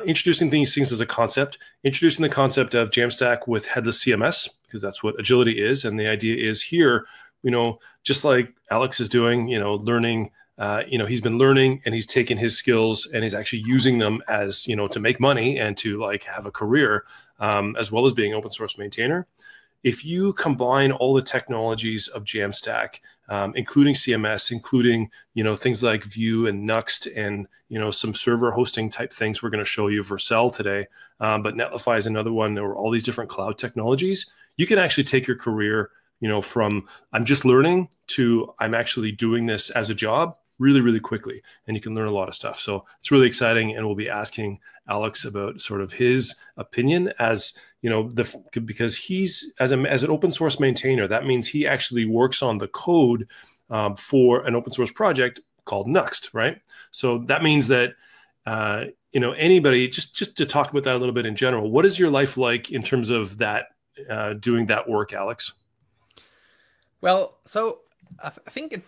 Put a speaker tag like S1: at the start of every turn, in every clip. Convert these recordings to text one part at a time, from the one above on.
S1: introducing these things as a concept, introducing the concept of Jamstack with Headless CMS, because that's what Agility is. And the idea is here, just like Alex is doing, learning, he's been learning and he's taken his skills and he's actually using them as, to make money and to like have a career, as well as being open source maintainer. If you combine all the technologies of Jamstack, including CMS, including, things like Vue and Nuxt and, some server hosting type things, we're going to show you Vercel today, but Netlify is another one. There were all these different cloud technologies. You can actually take your career, from I'm just learning to I'm actually doing this as a job really, really quickly. And you can learn a lot of stuff. So it's really exciting. And we'll be asking Alex about sort of his opinion as, because he's as an open source maintainer, that means he actually works on the code for an open source project called Nuxt, right? So that means that, anybody, just to talk about that a little bit in general, what is your life like in terms of that, doing that work, Alex?
S2: Well, so I think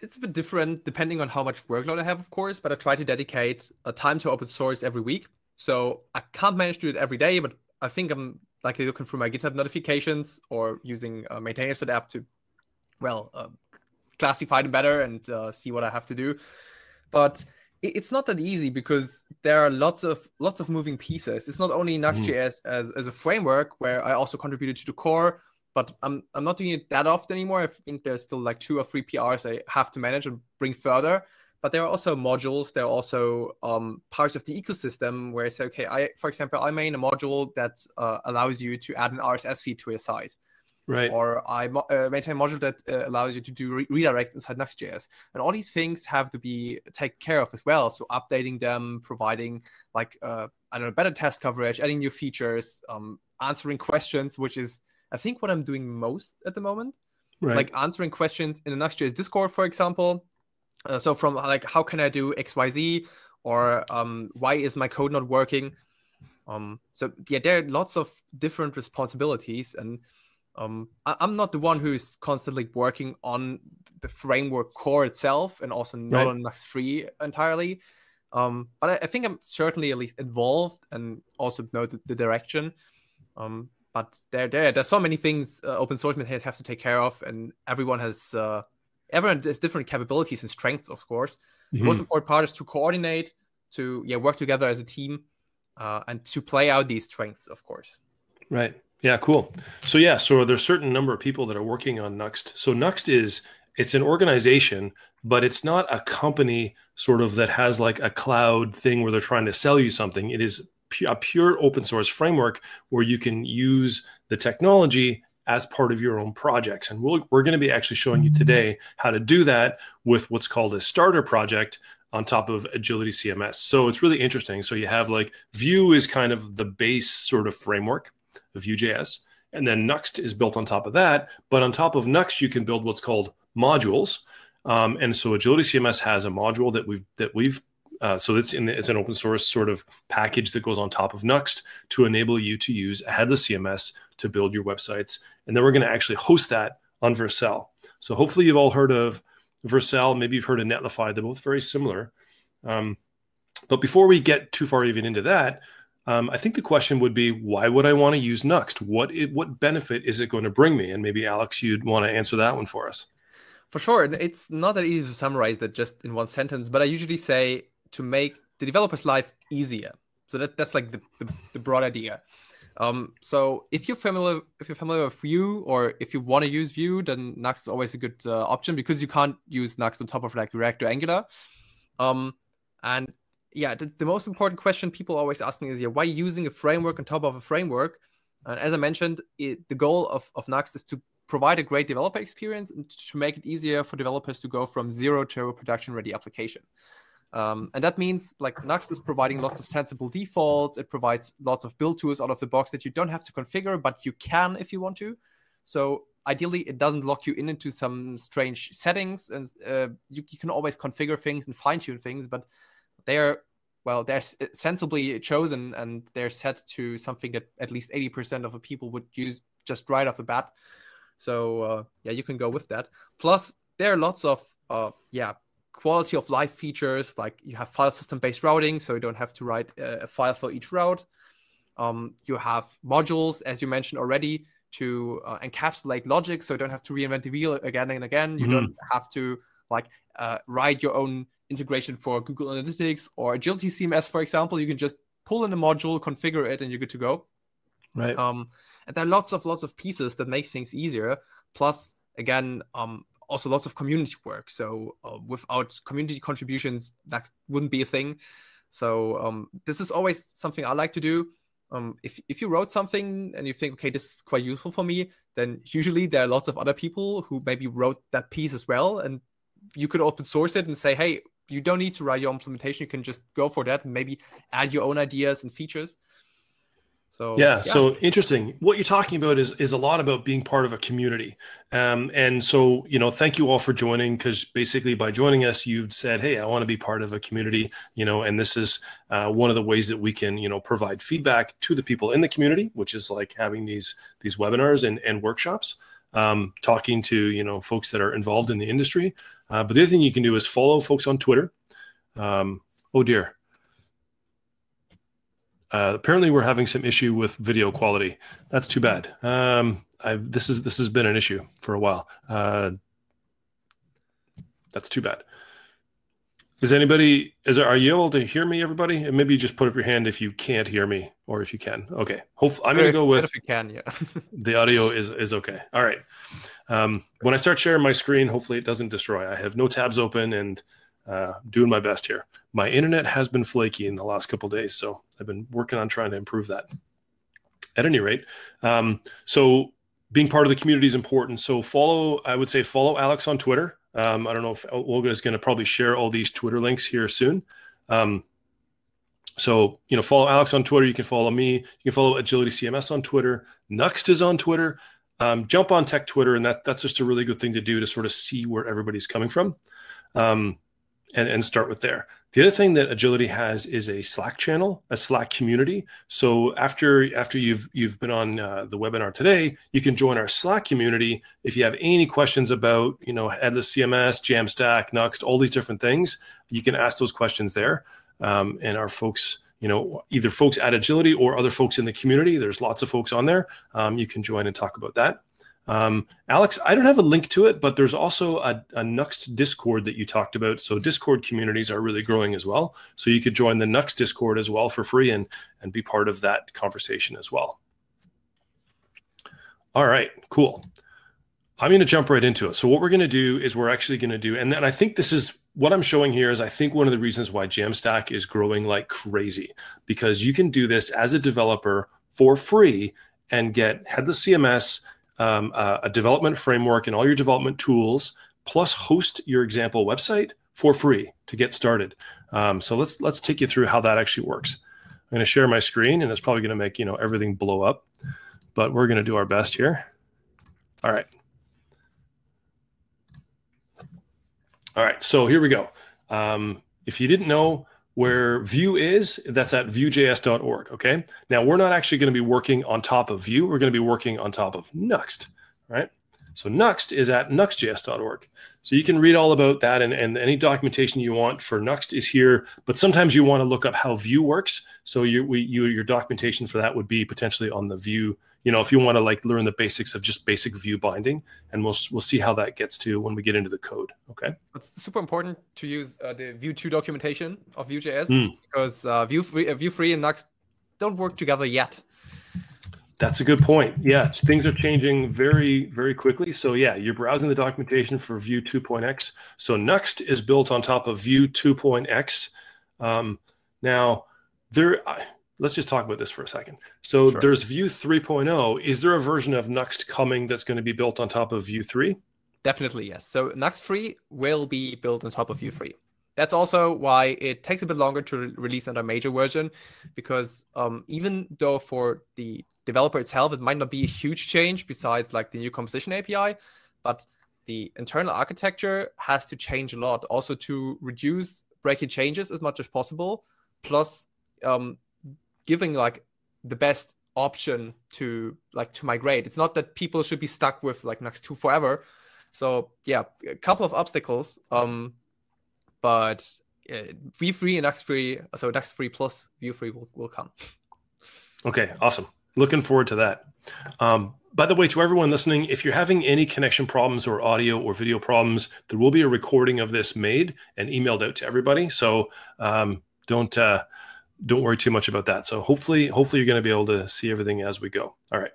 S2: it's a bit different depending on how much workload I have, of course, but I try to dedicate a time to open source every week. So I can't manage to do it every day, but I think I'm likely looking through my GitHub notifications or using Maintainers app to, classify them better and see what I have to do. But it's not that easy because there are lots of moving pieces. It's not only Nuxt.js as a framework where I also contributed to the core, but I'm not doing it that often anymore. I think there's still like 2 or 3 PRs I have to manage and bring further. But there are also modules. There are also parts of the ecosystem where I say, okay, for example, I main a module that allows you to add an RSS feed to your site.
S1: Right.
S2: Or I maintain a module that allows you to do redirects inside Nuxt.js. And all these things have to be taken care of as well. So updating them, providing better test coverage, adding new features, answering questions, which is I think what I'm doing most at the moment,
S1: right.
S2: Like answering questions in the Nuxt.js Discord, for example. So from like, how can I do XYZ, or why is my code not working? So yeah, there are lots of different responsibilities, and I'm not the one who is constantly working on the framework core itself, and also not on Nuxt 3 entirely. But I think I'm certainly at least involved and also know the direction. But there's so many things open source maintainers have to take care of, and everyone has different capabilities and strengths, of course. Mm-hmm. The most important part is to coordinate, to work together as a team, and to play out these strengths, of course.
S1: Right. Yeah, cool. So there's a certain number of people that are working on Nuxt. So Nuxt it's an organization, but it's not a company sort of that has like a cloud thing where they're trying to sell you something. It is a pure open source framework where you can use the technology as part of your own projects. And we're going to be actually showing you today how to do that with what's called a starter project on top of Agility CMS. So it's really interesting. So you have like Vue is kind of the base sort of framework of Vue.js. And then Nuxt is built on top of that. But on top of Nuxt, you can build what's called modules. And so Agility CMS has a module that we've so it's an open source sort of package that goes on top of Nuxt to enable you to use a headless CMS to build your websites. And then we're going to actually host that on Vercel. So hopefully you've all heard of Vercel. Maybe you've heard of Netlify. They're both very similar. But before we get too far even into that, I think the question would be, why would I want to use Nuxt? What benefit is it going to bring me? And maybe Alex, you'd want to answer that one for us.
S2: For sure. It's not that easy to summarize that just in one sentence, but I usually say to make the developer's life easier. So that's like the broad idea. So if you're familiar with Vue, or if you want to use Vue, then Nuxt is always a good option, because you can't use Nuxt on top of like React or Angular. And yeah, the most important question people always ask me is, why using a framework on top of a framework? And as I mentioned, the goal of Nuxt is to provide a great developer experience and to make it easier for developers to go from zero to a production-ready application. And that means like Nuxt is providing lots of sensible defaults. It provides lots of build tools out of the box that you don't have to configure, but you can if you want to. So ideally, it doesn't lock you into some strange settings, and you can always configure things and fine-tune things, but they're sensibly chosen, and they're set to something that at least 80% of the people would use just right off the bat. So you can go with that. Plus, there are lots of quality of life features, like you have file system-based routing, so you don't have to write a file for each route. You have modules, as you mentioned already, to encapsulate logic, so you don't have to reinvent the wheel again and again. You don't have to like write your own integration for Google Analytics or Agility CMS, for example. You can just pull in a module, configure it, and you're good to go.
S1: Right.
S2: And there are lots of pieces that make things easier. Plus, again, also lots of community work. So without community contributions, that wouldn't be a thing. So this is always something I like to do. If you wrote something and you think, okay, this is quite useful for me, then usually there are lots of other people who maybe wrote that piece as well. And you could open source it and say, hey, you don't need to write your implementation. You can just go for that and maybe add your own ideas and features. So
S1: yeah, so interesting. What you're talking about is a lot about being part of a community. And so, thank you all for joining, because basically by joining us, you've said, hey, I want to be part of a community, and this is one of the ways that we can, provide feedback to the people in the community, which is like having these webinars and workshops, talking to, folks that are involved in the industry. But the other thing you can do is follow folks on Twitter. Oh dear. Apparently, we're having some issue with video quality. That's too bad. This has been an issue for a while. That's too bad. Are you able to hear me, everybody? And maybe just put up your hand if you can't hear me, or if you can. Okay. I'm going to go with
S2: if you can, yeah.
S1: The audio is okay. All right. When I start sharing my screen, hopefully it doesn't destroy. I have no tabs open and doing my best here. My internet has been flaky in the last couple of days, so I've been working on trying to improve that. At any rate, so being part of the community is important. So I would say follow Alex on Twitter. I don't know if Olga is going to probably share all these Twitter links here soon. So, follow Alex on Twitter. You can follow me. You can follow Agility CMS on Twitter. Nuxt is on Twitter. Jump on Tech Twitter, and that's just a really good thing to do to sort of see where everybody's coming from. And start with there. The other thing that Agility has is a Slack channel, a Slack community. So after you've been on the webinar today, you can join our Slack community. If you have any questions about Headless CMS, Jamstack, Nuxt, all these different things, you can ask those questions there. And our folks, either folks at Agility or other folks in the community, there's lots of folks on there. You can join and talk about that. Alex, I don't have a link to it, but there's also a Nuxt Discord that you talked about. So Discord communities are really growing as well. So you could join the Nuxt Discord as well for free and be part of that conversation as well. All right, cool. I'm going to jump right into it. So what we're going to do is and then I think this is what I'm showing here is I think one of the reasons why Jamstack is growing like crazy, because you can do this as a developer for free and get Headless CMS, a development framework and all your development tools, plus host your example website for free to get started. So let's take you through how that actually works. I'm going to share my screen, and it's probably going to make everything blow up, but we're going to do our best here. All right. So here we go. If you didn't know where Vue is, that's at Vue.js.org, okay? Now, we're not actually going to be working on top of Vue. We're going to be working on top of Nuxt, right? So Nuxt is at Nuxt.js.org. So you can read all about that, and any documentation you want for Nuxt is here, but sometimes you want to look up how Vue works. So your documentation for that would be potentially on the Vue, if you want to learn the basics of just basic Vue binding, and we'll see how that gets to when we get into the code, okay?
S2: It's super important to use the Vue 2 documentation of Vue.js because Vue 3 and Nuxt don't work together yet.
S1: That's a good point. Yeah, things are changing very, very quickly. So yeah, you're browsing the documentation for Vue 2.x. So Nuxt is built on top of Vue 2.x. Now, let's just talk about this for a second. So sure. There's Vue 3.0. Is there a version of Nuxt coming that's going to be built on top of Vue 3?
S2: Definitely, yes. So Nuxt 3 will be built on top of Vue 3. That's also why it takes a bit longer to release another major version, because even though for the developer itself, it might not be a huge change besides the new composition API, but the internal architecture has to change a lot also to reduce breaking changes as much as possible, plus giving the best option to migrate. It's not that people should be stuck with Nuxt 2 forever. So yeah, a couple of obstacles. but Vue free and Nuxt free, so Nuxt free plus Vue free will come.
S1: Okay, awesome. Looking forward to that. By the way, to everyone listening, if you're having any connection problems or audio or video problems, there will be a recording of this made and emailed out to everybody. So don't worry too much about that. So hopefully you're going to be able to see everything as we go. All right.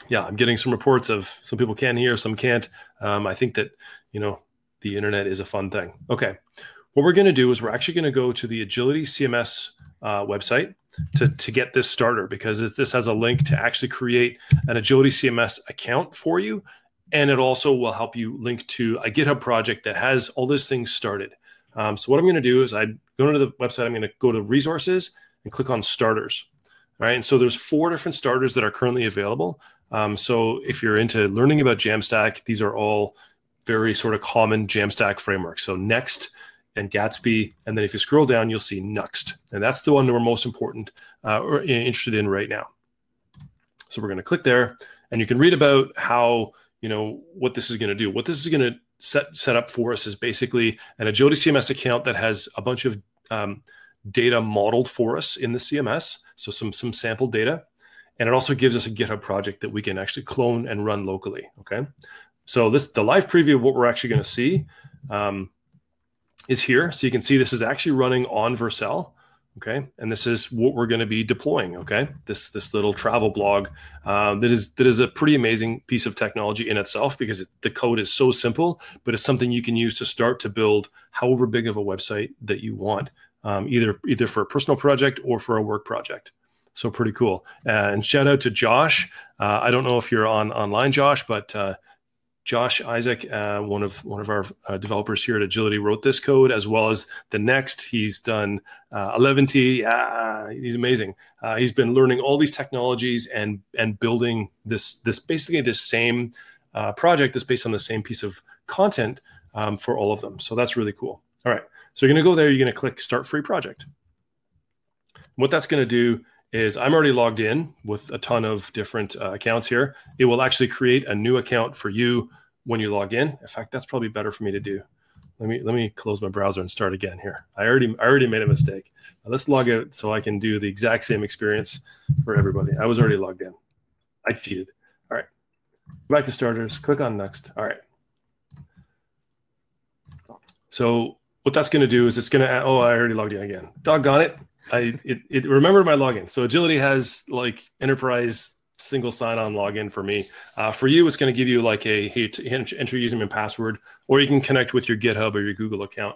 S1: Yeah, I'm getting some reports of some people can hear, some can't. I think that, the internet is a fun thing. Okay. What we're going to do is we're actually going to go to the Agility CMS website to get this starter, because this has a link to actually create an Agility CMS account for you. And it also will help you link to a GitHub project that has all these things started. So what I'm going to do is I go into the website, I'm going to go to resources and click on starters. Right. And so there's 4 different starters that are currently available. So if you're into learning about Jamstack, these are all very sort of common Jamstack frameworks. So Next and Gatsby. And then if you scroll down, you'll see Nuxt. And that's the one that we're most important or interested in right now. So we're going to click there, and you can read about how, what this is going to do. What this is going to set up for us is basically an Agility CMS account that has a bunch of data modeled for us in the CMS. So some sample data. And it also gives us a GitHub project that we can actually clone and run locally. Okay. So the live preview of what we're actually going to see is here. So you can see this is actually running on Vercel. Okay. And this is what we're going to be deploying. Okay. This little travel blog that is a pretty amazing piece of technology in itself, because the code is so simple, but it's something you can use to start to build however big of a website that you want, either for a personal project or for a work project. So pretty cool. And shout out to Josh. I don't know if you're online, Josh, but Josh Isaac, one of our developers here at Agility, wrote this code, as well as the Next. He's done 11T. He's amazing. He's been learning all these technologies and building this basically this same project that's based on the same piece of content for all of them. So that's really cool. All right. So you're going to go there. You're going to click Start Free Project. What that's going to do is I'm already logged in with a ton of different accounts here. It will actually create a new account for you when you log in. In fact, that's probably better for me to do. Let me close my browser and start again here. I already made a mistake. Now let's log out so I can do the exact same experience for everybody. I was already logged in. I cheated. All right. Go back to starters. Click on Next. All right. So what that's going to do is it's going to, I already logged in again. Doggone it. It remembered my login. So Agility has like enterprise single sign-on login for me. For you, it's going to give you like enter username and password, or you can connect with your GitHub or your Google account.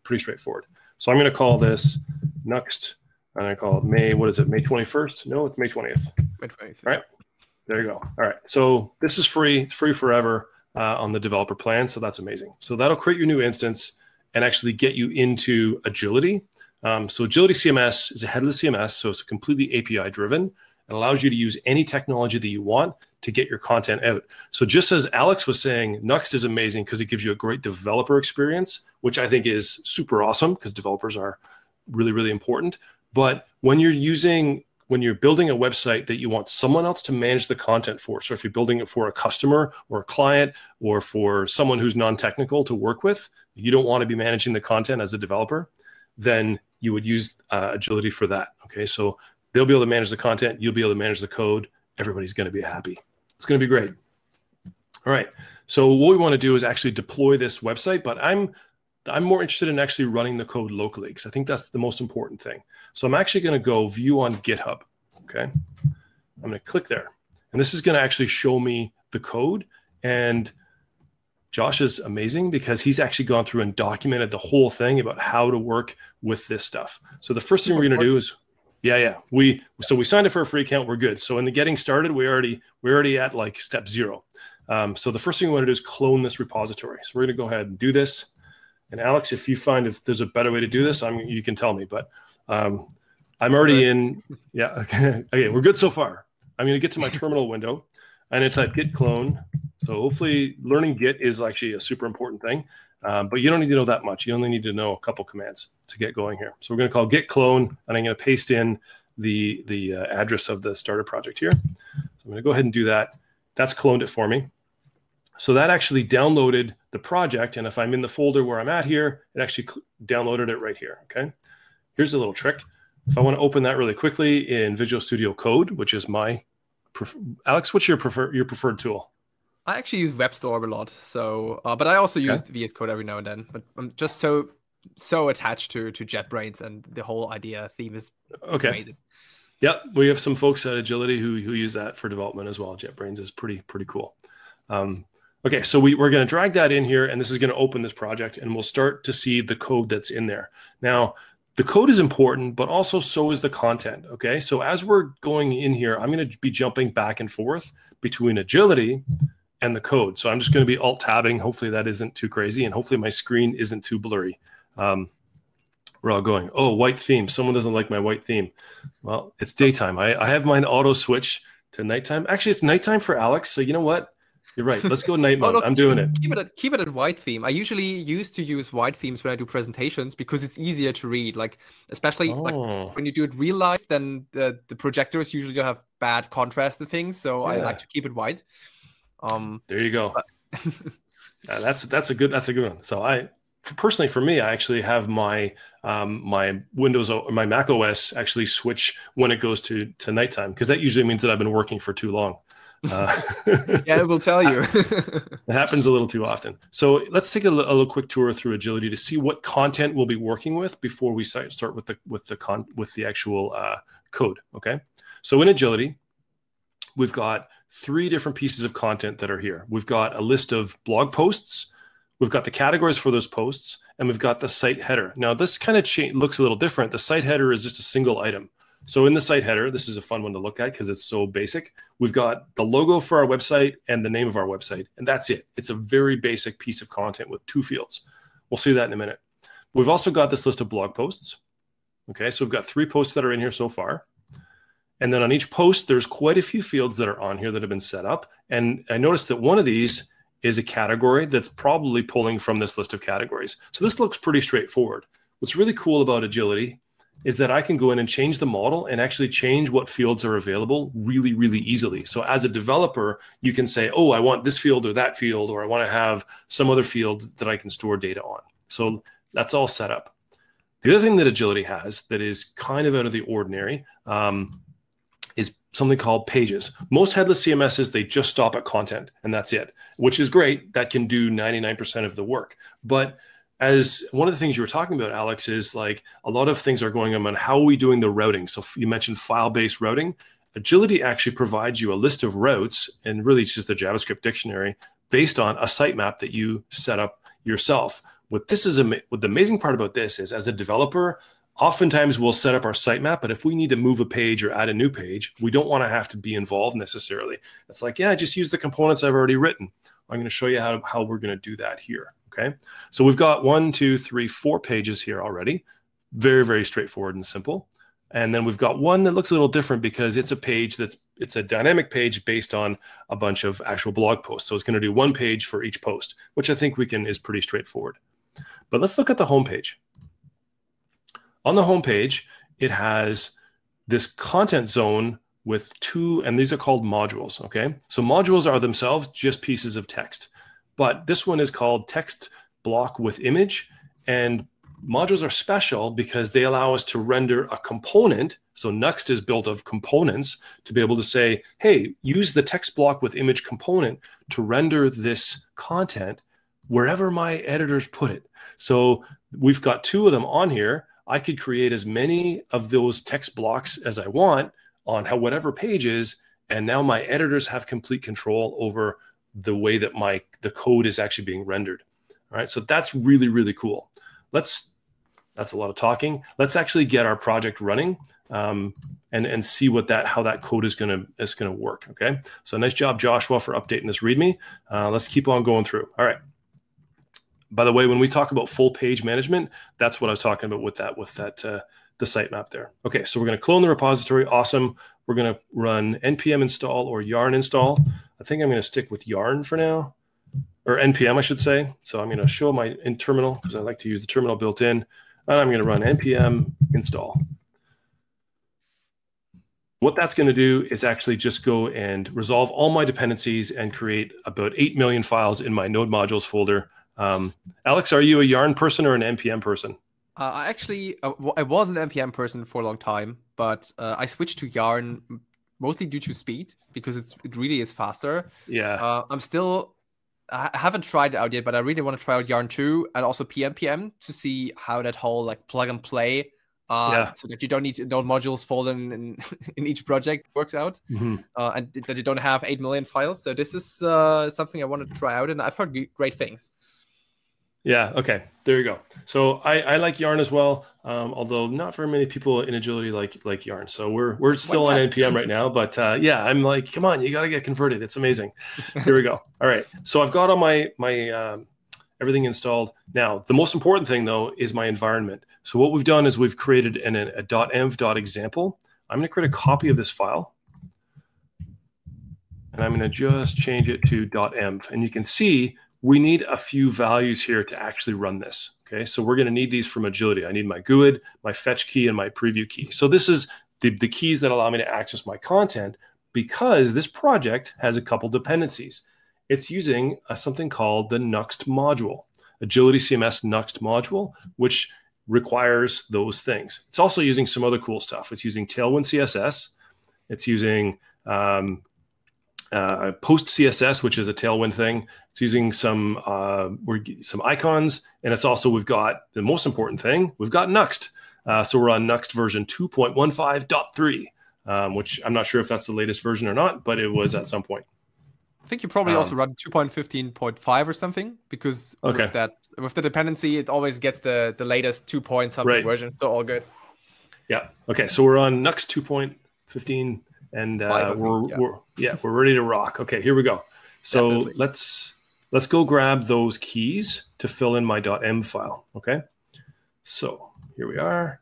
S1: Pretty straightforward. So I'm going to call this Nuxt, and I call it May. What is it? May 21st? No, it's May 20th. May 20th. All right. There you go. All right. So this is free. It's free forever on the developer plan. So that's amazing. So that'll create your new instance and actually get you into Agility. So Agility CMS is a headless CMS, so it's completely API driven and allows you to use any technology that you want to get your content out. So just as Alex was saying, Nuxt is amazing because it gives you a great developer experience, which I think is super awesome because developers are really, really important. But when you're building a website that you want someone else to manage the content for, so if you're building it for a customer or a client or for someone who's non-technical to work with, you don't want to be managing the content as a developer, then you would use Agility for that. Okay, so they'll be able to manage the content. You'll be able to manage the code. Everybody's going to be happy. It's going to be great. All right. So what we want to do is actually deploy this website, but I'm more interested in actually running the code locally because I think that's the most important thing. So I'm actually going to go view on GitHub. Okay. I'm going to click there, and this is going to actually show me the code. And Josh is amazing because he's actually gone through and documented the whole thing about how to work with this stuff. So the first thing we're going to do is, we signed up for a free account. We're good. So in the getting started, we're already at like step 0. So the first thing we want to do is clone this repository. So we're going to go ahead and do this. And Alex, if you find if there's a better way to do this, you can tell me. But I'm already in. Yeah. Okay. We're good so far. I'm going to get to my terminal window. I'm going to type Git Clone. So hopefully learning Git is actually a super important thing, but you don't need to know that much. You only need to know a couple commands to get going here. So we're going to call Git Clone, and I'm going to paste in the address of the starter project here. So I'm going to go ahead and do that. That's cloned it for me. So that actually downloaded the project. And if I'm in the folder where I'm at here, it actually downloaded it right here. Okay. Here's a little trick. If I want to open that really quickly in Visual Studio Code, which is my Alex, what's your preferred tool?
S2: I actually use WebStorm a lot. So, but I also use VS Code every now and then. But I'm just so attached to JetBrains, and the whole idea theme is amazing.
S1: Yeah, we have some folks at Agility who use that for development as well. JetBrains is pretty cool. Okay, so we're going to drag that in here, and this is going to open this project, and we'll start to see the code that's in there. Now, the code is important, but also so is the content, okay? So as we're going in here, I'm going to be jumping back and forth between Agility and the code. So I'm just going to be alt-tabbing. Hopefully that isn't too crazy, and hopefully my screen isn't too blurry. We're all going, oh, white theme. Someone doesn't like my white theme. Well, it's daytime. I have mine auto switch to nighttime. Actually, it's nighttime for Alex, so you know what? You're right. Let's go night mode. I'm doing it.
S2: Keep it at white theme. I usually used to use white themes when I do presentations because it's easier to read. Like, especially like when you do it real life, then the projectors usually don't have bad contrast and things. So I like to keep it white.
S1: There you go. That's a good one. So personally, for me, I actually have my my Windows or my Mac OS actually switch when it goes to nighttime, because that usually means that I've been working for too long.
S2: Yeah, it will tell you.
S1: It happens a little too often. So let's take a little quick tour through Agility to see what content we'll be working with before we start with the actual code. Okay. So in Agility, we've got 3 different pieces of content that are here. We've got a list of blog posts. We've got the categories for those posts, and we've got the site header. Now, this kind of looks a little different. The site header is just a single item. So in the site header, this is a fun one to look at because it's so basic. We've got the logo for our website and the name of our website, and that's it. It's a very basic piece of content with 2 fields. We'll see that in a minute. We've also got this list of blog posts. Okay, so we've got 3 posts that are in here so far. And then on each post, there's quite a few fields that are on here that have been set up. And I noticed that one of these is a category that's probably pulling from this list of categories. So this looks pretty straightforward. What's really cool about Agility is that I can go in and change the model and actually change what fields are available really, really easily. So as a developer, you can say, oh, I want this field or that field, or I want to have some other field that I can store data on. So that's all set up. The other thing that Agility has that is kind of out of the ordinary is something called pages. Most headless CMSs, they just stop at content, and that's it, which is great. That can do 99% of the work. But as one of the things you were talking about, Alex, is like a lot of things are going on how are we doing the routing? So you mentioned file-based routing. Agility actually provides you a list of routes, and really it's just a JavaScript dictionary based on a sitemap that you set up yourself. What the amazing part about this is, as a developer, oftentimes we'll set up our sitemap, but if we need to move a page or add a new page, we don't want to have to be involved necessarily. It's like, yeah, just use the components I've already written. I'm going to show you how we're going to do that here. Okay, so we've got 1, 2, 3, 4 pages here already. Very, very straightforward and simple. And then we've got one that looks a little different because it's a page it's a dynamic page based on a bunch of actual blog posts. So it's going to do 1 page for each post, which I think is pretty straightforward. But let's look at the home page. On the home page, it has this content zone with 2, and these are called modules, okay? So modules are themselves just pieces of text. But this one is called text block with image, and modules are special because they allow us to render a component. So Nuxt is built of components to be able to say, hey, use the text block with image component to render this content wherever my editors put it. So we've got 2 of them on here. I could create as many of those text blocks as I want on whatever pages, and now my editors have complete control over the way that the code is actually being rendered. All right, so that's really, really cool. That's a lot of talking. Let's actually get our project running and see how that code is gonna work. Okay, so nice job, Joshua, for updating this README. Let's keep on going through. All right. By the way, when we talk about full page management, that's what I was talking about with the sitemap there. Okay, so we're going to clone the repository. Awesome. We're going to run npm install or yarn install. I think I'm going to stick with yarn for now, or npm, I should say. So I'm going to show my terminal because I like to use the terminal built in, and I'm going to run npm install. What that's going to do is actually just go and resolve all my dependencies and create about 8 million files in my node modules folder. Alex, are you a Yarn person or an NPM person?
S2: I was an NPM person for a long time, but I switched to Yarn mostly due to speed, because it really is faster.
S1: Yeah.
S2: I haven't tried it out yet, but I really want to try out Yarn 2 and also PNPM to see how that whole like plug and play, so that you don't need node modules folded in each project works out, and that you don't have 8 million files. So this is something I want to try out, and I've heard great things.
S1: Yeah, okay, there you go. So I like Yarn as well, although not very many people in Agility like Yarn. So we're still on NPM right now, but yeah, I'm like, come on, you got to get converted. It's amazing. Here we go. All right, so I've got all my everything installed. Now, the most important thing though is my environment. So what we've done is we've created a .env.example. I'm going to create a copy of this file, and I'm going to just change it to .env, and you can see we need a few values here to actually run this. Okay, so we're going to need these from Agility. I need my GUID, my fetch key, and my preview key. So this is the keys that allow me to access my content, because this project has a couple dependencies. It's using something called the Nuxt module, Agility CMS Nuxt module, which requires those things. It's also using some other cool stuff. It's using Tailwind Css. It's using Post CSS, which is a Tailwind thing. It's using some icons, and it's also, we've got the most important thing, we've got Nuxt. So we're on Nuxt version 2.15.3, which I'm not sure if that's the latest version or not, but it was at some point.
S2: I think you probably also run 2.15.5 or something, because with the dependency, it always gets the latest 2 point something version. So all good.
S1: Yeah. Okay. So we're on Nuxt 2.15. And we're ready to rock. Okay, here we go. So let's go grab those keys to fill in my .env file. Okay, so here we are.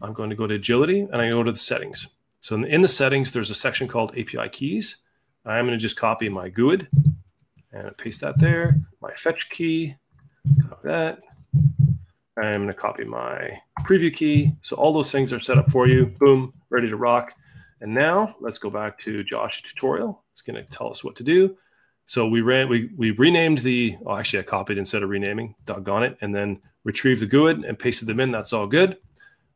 S1: I'm going to go to Agility, and I go to the settings. So in the settings, there's a section called API keys. I'm going to just copy my GUID and paste that there. My fetch key, copy that. I'm going to copy my preview key. So all those things are set up for you. Boom, ready to rock. And now let's go back to Josh's tutorial. It's going to tell us what to do. So we renamed the, oh, actually I copied instead of renaming, doggone it, and then retrieved the GUID and pasted them in. That's all good.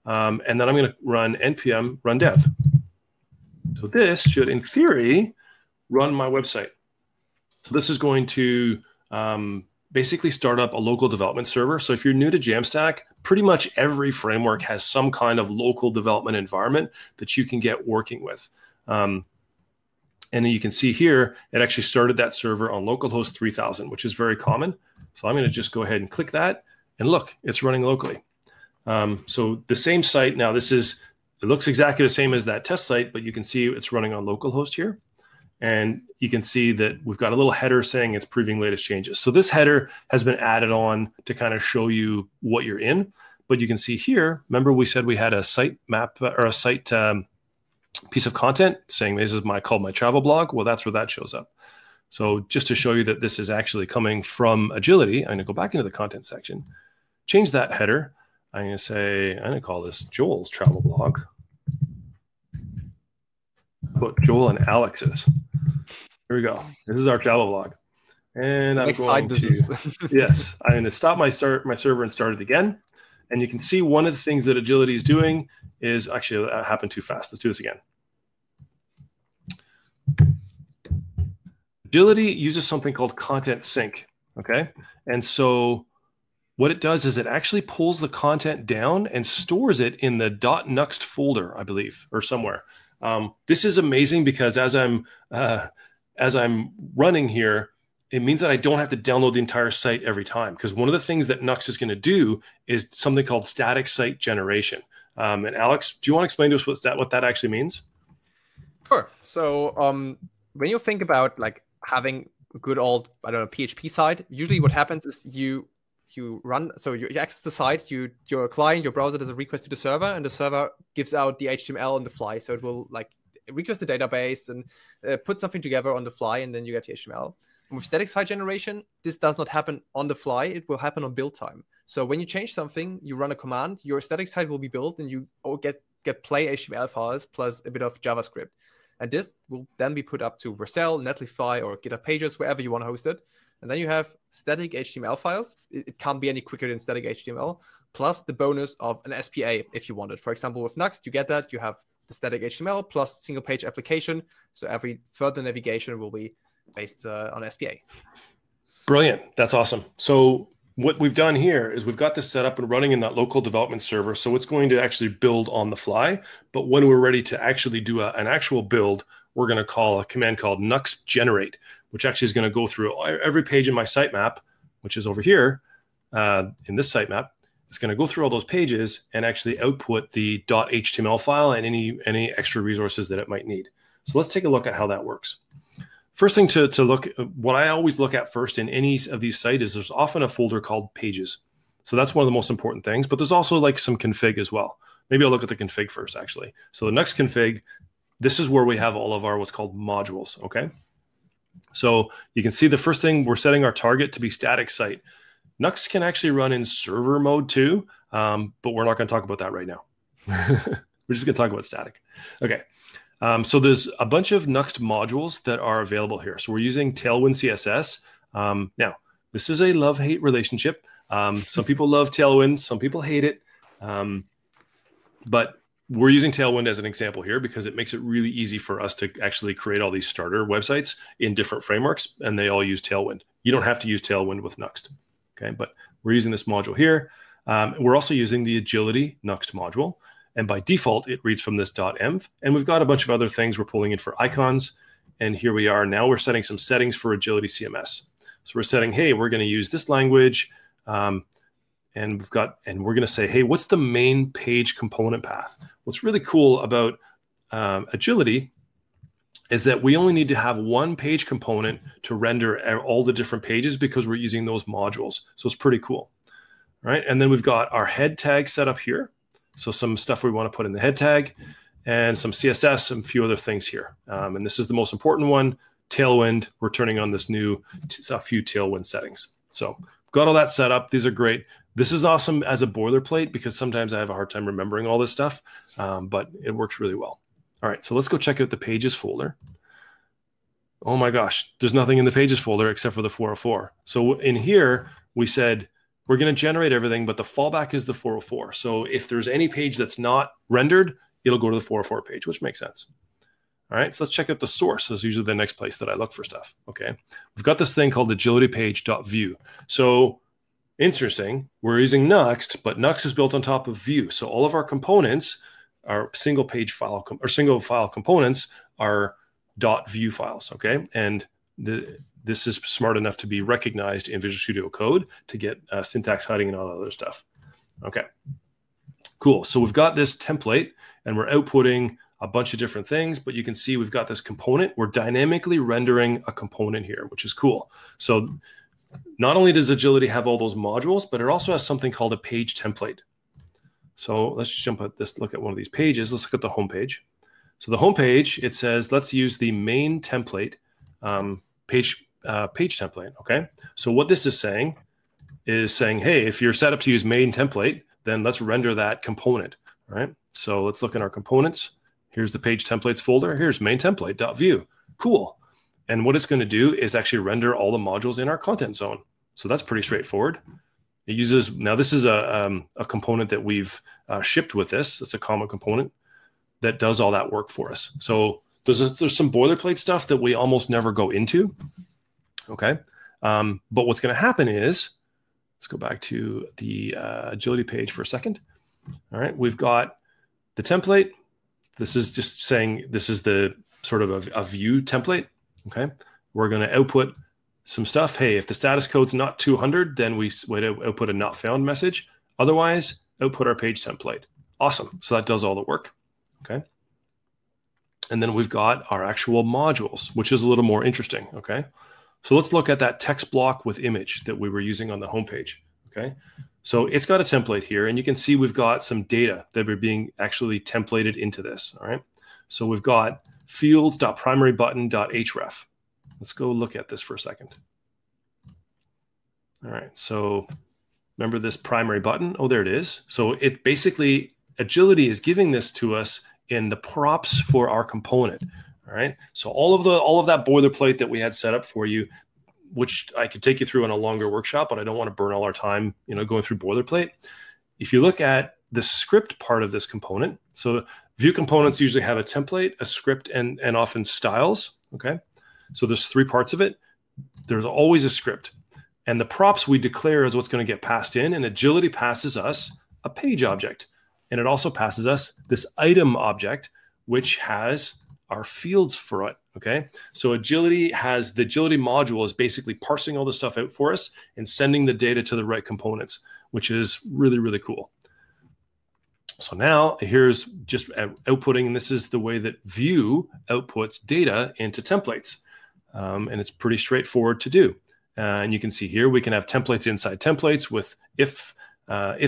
S1: And then I'm going to run Npm Run Dev. So this should, in theory, run my website. So this is going to basically start up a local development server. So if you're new to Jamstack, pretty much every framework has some kind of local development environment that you can get working with. And then you can see here, it actually started that server on localhost 3000, which is very common. So I'm going to just go ahead and click that, and look, it's running locally. So the same site, now it looks exactly the same as that test site, but you can see it's running on localhost here. And you can see that we've got a little header saying it's previewing latest changes. So this header has been added on to kind of show you what you're in. But you can see here, remember we said we had a site map or a site piece of content saying this is called my travel blog. Well, that's where that shows up. So just to show you that this is actually coming from Agility, I'm going to go back into the content section, change that header. I'm going to call this Joel's travel blog. Put Joel and Alex's. Here we go. This is our travel blog. And I'm going to stop my server and start it again. And you can see one of the things that Agility is doing is, actually that happened too fast. Let's do this again. Agility uses something called content sync. Okay. And so what it does is it actually pulls the content down and stores it in the .nuxt folder, I believe, or somewhere. This is amazing because as I'm running here, it means that I don't have to download the entire site every time, because one of the things that Nuxt is going to do is something called static site generation. And Alex, do you want to explain to us what that actually means?
S2: Sure. So when you think about like having a good old, I don't know, PHP site, usually what happens is you run, so you access the site, your client, your browser does a request to the server, and the server gives out the HTML on the fly. So it will like request the database and put something together on the fly, and then you get the HTML. With static site generation, this does not happen on the fly. It will happen on build time. So when you change something, you run a command, your static site will be built, and you get get plain HTML files plus a bit of JavaScript. And this will then be put up to Vercel, Netlify, or GitHub Pages, wherever you want to host it. And then you have static HTML files. It can't be any quicker than static HTML, plus the bonus of an SPA if you want it. For example, with Nuxt, you get that. You have the static HTML plus single page application. So every further navigation will be based on SPA.
S1: Brilliant. That's awesome. So what we've done here is we've got this set up and running in that local development server. So it's going to actually build on the fly. But when we're ready to actually do an actual build, we're going to call a command called Nuxt generate, which actually is going to go through every page in my sitemap, which is over here in this sitemap. It's going to go through all those pages and actually output the .html file and any extra resources that it might need. So let's take a look at how that works. First thing to look, what I always look at first in any of these sites is there's often a folder called pages. So that's one of the most important things, but there's also like some config as well. Maybe I'll look at the config first, actually. So the Nuxt config, this is where we have all of our what's called modules, okay? So you can see the first thing, we're setting our target to be static site. Nuxt can actually run in server mode too, but we're not going to talk about that right now. We're just going to talk about static. Okay. So there's a bunch of Nuxt modules that are available here. So we're using Tailwind CSS. Now, this is a love-hate relationship. Some people love Tailwind, some people hate it. But we're using Tailwind as an example here because it makes it really easy for us to actually create all these starter websites in different frameworks, and they all use Tailwind. You don't have to use Tailwind with Nuxt. Okay, but we're using this module here. We're also using the Agility Nuxt module. And by default, it reads from this .env. And we've got a bunch of other things we're pulling in for icons. And here we are. Now we're setting some settings for Agility CMS. So we're setting, hey, we're going to use this language. And we're going to say, hey, what's the main page component path? What's really cool about Agility is that we only need to have one page component to render all the different pages because we're using those modules. So it's pretty cool. All right. And then we've got our head tag set up here. So some stuff we want to put in the head tag and some CSS, and a few other things here. And this is the most important one, Tailwind. We're turning on this new, a few Tailwind settings. So got all that set up. These are great. This is awesome as a boilerplate because sometimes I have a hard time remembering all this stuff, but it works really well. All right, so let's go check out the pages folder. Oh my gosh, there's nothing in the pages folder except for the 404. So in here, we said, we're going to generate everything, but the fallback is the 404. So if there's any page that's not rendered, it'll go to the 404 page, which makes sense. All right, so let's check out the source. This is usually the next place that I look for stuff. Okay, we've got this thing called agilitypage.vue. So interesting, we're using Nuxt, but Nuxt is built on top of Vue. So all of our components are single page file or single file components are .vue files. Okay, and this is smart enough to be recognized in Visual Studio Code to get syntax hiding and all that other stuff. Okay, cool. So we've got this template and we're outputting a bunch of different things, but you can see we've got this component. We're dynamically rendering a component here, which is cool. So not only does Agility have all those modules, but it also has something called a page template. So let's jump at this, look at one of these pages. Let's look at the home page. So the home page, it says, let's use the main template page template. Okay. So what this is saying, hey, if you're set up to use main template, then let's render that component. All right. So let's look at our components. Here's the page templates folder. Here's main template.vue. Cool. And what it's going to do is actually render all the modules in our content zone. So that's pretty straightforward. It uses, now this is a component that we've shipped with this. It's a common component that does all that work for us. So there's some boilerplate stuff that we almost never go into. Okay. But what's going to happen is, let's go back to the Agility page for a second. All right. We've got the template. This is just saying this is the sort of a view template. Okay. We're going to output some stuff. Hey, if the status code's not 200, then we output a not found message. Otherwise, output our page template. Awesome. So that does all the work. Okay. And then we've got our actual modules, which is a little more interesting. Okay. So let's look at that text block with image that we were using on the homepage. Okay. So it's got a template here, and you can see we've got some data that are being actually templated into this. All right. So we've got fields.primarybutton.href. Let's go look at this for a second. All right. So remember this primary button? Oh, there it is. So it basically Agility is giving this to us in the props for our component. All right. So all of that boilerplate that we had set up for you, which I could take you through in a longer workshop, but I don't want to burn all our time, going through boilerplate. If you look at the script part of this component, so Vue components usually have a template, a script, and often styles. Okay. So there's 3 parts of it. There's always a script. And the props we declare is what's going to get passed in, and Agility passes us a page object. And it also passes us this item object, which has our fields for it, okay? So Agility has, the Agility module is basically parsing all this stuff out for us and sending the data to the right components, which is really, really cool. So now here's just outputting, and this is the way that Vue outputs data into templates. And it's pretty straightforward to do. And you can see here, we can have templates inside templates with if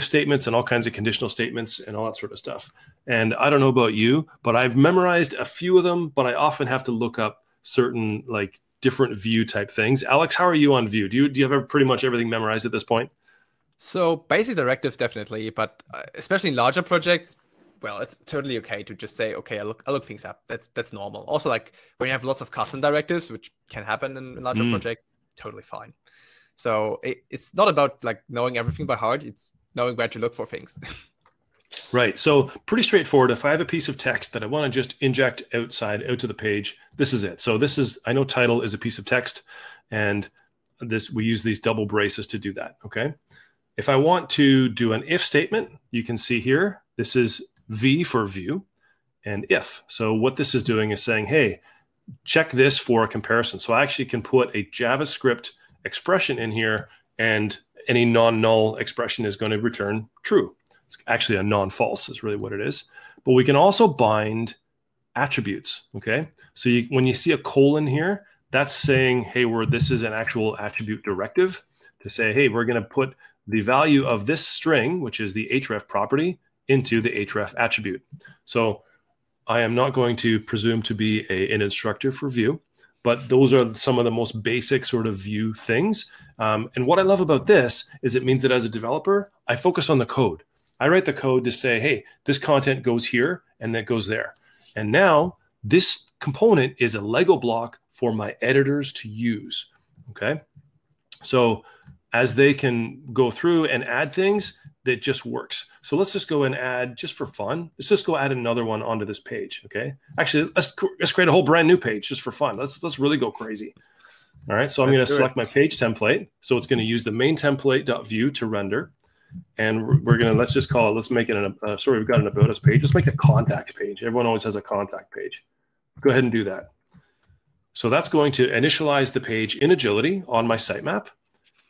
S1: statements and all kinds of conditional statements and all that sort of stuff. And I don't know about you, but I've memorized a few of them, but I often have to look up certain like different Vue type things. Alex, how are you on Vue? Do you have pretty much everything memorized at this point?
S2: So basic directives, definitely, but especially in larger projects, well, it's totally okay to just say, okay, I look things up. That's normal. Also, like when you have lots of custom directives, which can happen in larger projects, totally fine. So it's not about like knowing everything by heart. It's knowing where to look for things.
S1: Right. So pretty straightforward. If I have a piece of text that I want to just inject out to the page, this is it. So I know title is a piece of text, and we use these double braces to do that. Okay. If I want to do an if statement, you can see here, this is V for Vue and if. So what this is doing is saying, hey, check this for a comparison. So I actually can put a JavaScript expression in here, and any non-null expression is going to return true. It's actually a non-false is really what it is. But we can also bind attributes, okay? So when you see a colon here, that's saying, hey, this is an actual attribute directive to say, hey, we're going to put the value of this string, which is the href property, into the href attribute. So I am not going to presume to be an instructor for Vue, but those are some of the most basic sort of Vue things. And what I love about this is it means that as a developer, I focus on the code. I write the code to say, hey, this content goes here and that goes there. And now this component is a Lego block for my editors to use, okay? So as they can go through and add things, that just works. So let's just go and add, just for fun, let's just go add another one onto this page, okay? Actually, let's create a whole brand new page just for fun. Let's really go crazy. All right, so I'm going to select my page template. So it's going to use the main template.vue to render. And we're going to, let's make it sorry, we've got an about us page. Let's make a contact page. Everyone always has a contact page. Go ahead and do that. So that's going to initialize the page in Agility on my sitemap.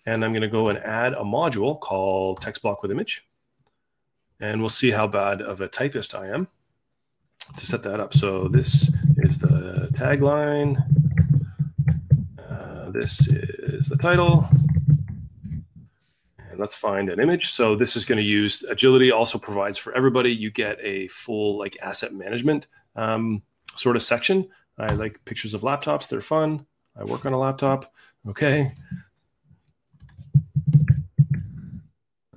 S1: And I'm going to go and add a module called text block with image. And we'll see how bad of a typist I am to set that up. So this is the tagline. This is the title. And let's find an image. So this is going to use Agility also provides for everybody. You get a full like asset management sort of section. I like pictures of laptops. They're fun. I work on a laptop. Okay.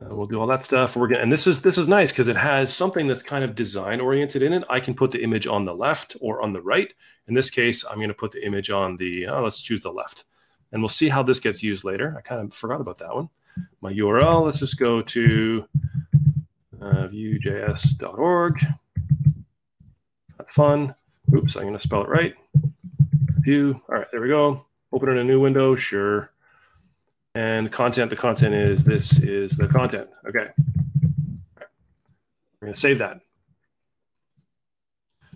S1: We'll do all that stuff. And this is nice because it has something that's kind of design oriented in it. I can put the image on the left or on the right. In this case, I'm going to put the image on the, let's choose the left. And we'll see how this gets used later. I kind of forgot about that one. My URL, let's just go to Vue.js.org. That's fun. Oops, I'm going to spell it right. Vue. All right, there we go. Open in a new window. Sure. And the content is, this is the content. Okay. We're going to save that.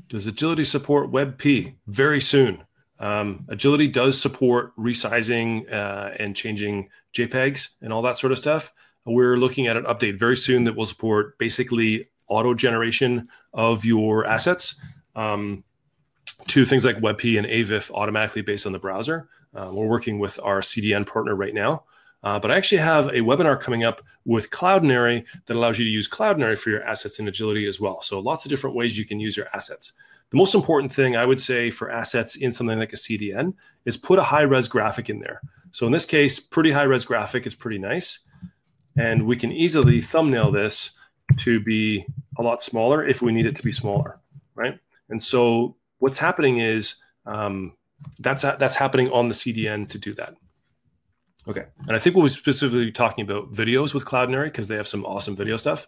S1: Does Agility support WebP? Very soon. Agility does support resizing and changing JPEGs and all that sort of stuff. We're looking at an update very soon that will support basically auto generation of your assets to things like WebP and AVIF automatically based on the browser. We're working with our CDN partner right now. But I actually have a webinar coming up with Cloudinary that allows you to use Cloudinary for your assets in Agility as well. So lots of different ways you can use your assets. The most important thing I would say for assets in something like a CDN is put a high-res graphic in there. So in this case, pretty high-res graphic is pretty nice. And we can easily thumbnail this to be a lot smaller if we need it to be smaller, right? And so what's happening is that's happening on the CDN to do that. Okay, and I think we'll be specifically talking about videos with Cloudinary because they have some awesome video stuff.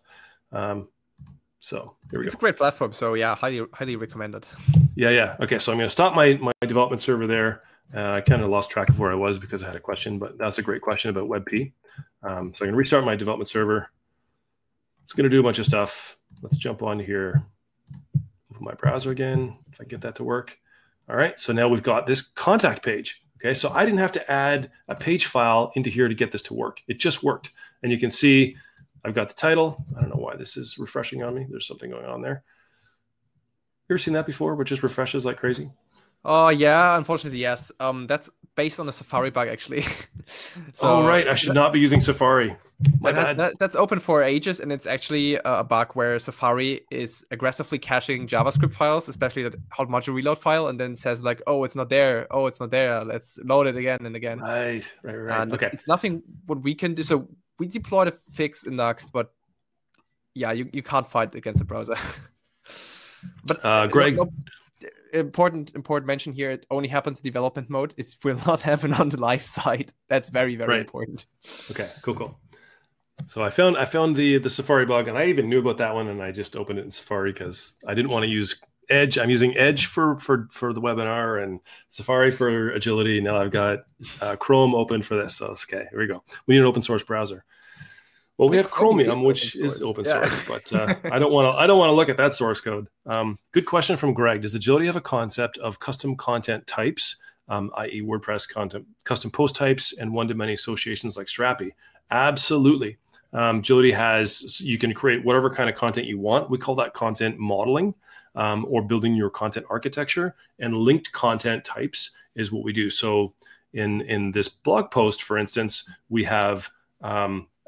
S1: So here we go.
S2: It's a great platform, so yeah, highly recommend it.
S1: Yeah. Okay, so I'm going to stop my development server there. I kind of lost track of where I was because I had a question, but that's a great question about WebP. So I'm going to restart my development server. It's going to do a bunch of stuff. Let's jump on here. Open my browser again, if I get that to work. All right, so now we've got this contact page. Okay, so I didn't have to add a page file into here to get this to work. It just worked. And you can see I've got the title. I don't know why this is refreshing on me. There's something going on there. You ever seen that before, where it just refreshes like crazy?
S2: Oh, yeah, unfortunately, yes. That's based on a Safari bug, actually.
S1: So, right, I should not be using Safari. My bad.
S2: That's open for ages, and it's actually a bug where Safari is aggressively caching JavaScript files, especially that hot module reload file, and then says like, oh, it's not there. Oh, it's not there. Let's load it again and again.
S1: Right.
S2: And
S1: okay.
S2: It's nothing what we can do. So we deployed a fix in Nuxt, but yeah, you can't fight against the browser. But
S1: Greg...
S2: Important mention here, it only happens in development mode. It will not happen on the live side. That's very important.
S1: Okay, cool. So I found the Safari bug, and I even knew about that one, and I just opened it in Safari because I didn't want to use Edge. I'm using Edge for the webinar and Safari for Agility. Now I've got Chrome open for this. So it's okay. Here we go. We need an open source browser. Well, we have Chromium, which is open source, but I don't want to look at that source code. Good question from Greg. Does Agility have a concept of custom content types, i.e. WordPress content, custom post types, and one-to-many associations like Strapi? Absolutely. Agility has, you can create whatever kind of content you want. We call that content modeling, or building your content architecture, and linked content types is what we do. So in this blog post, for instance, we have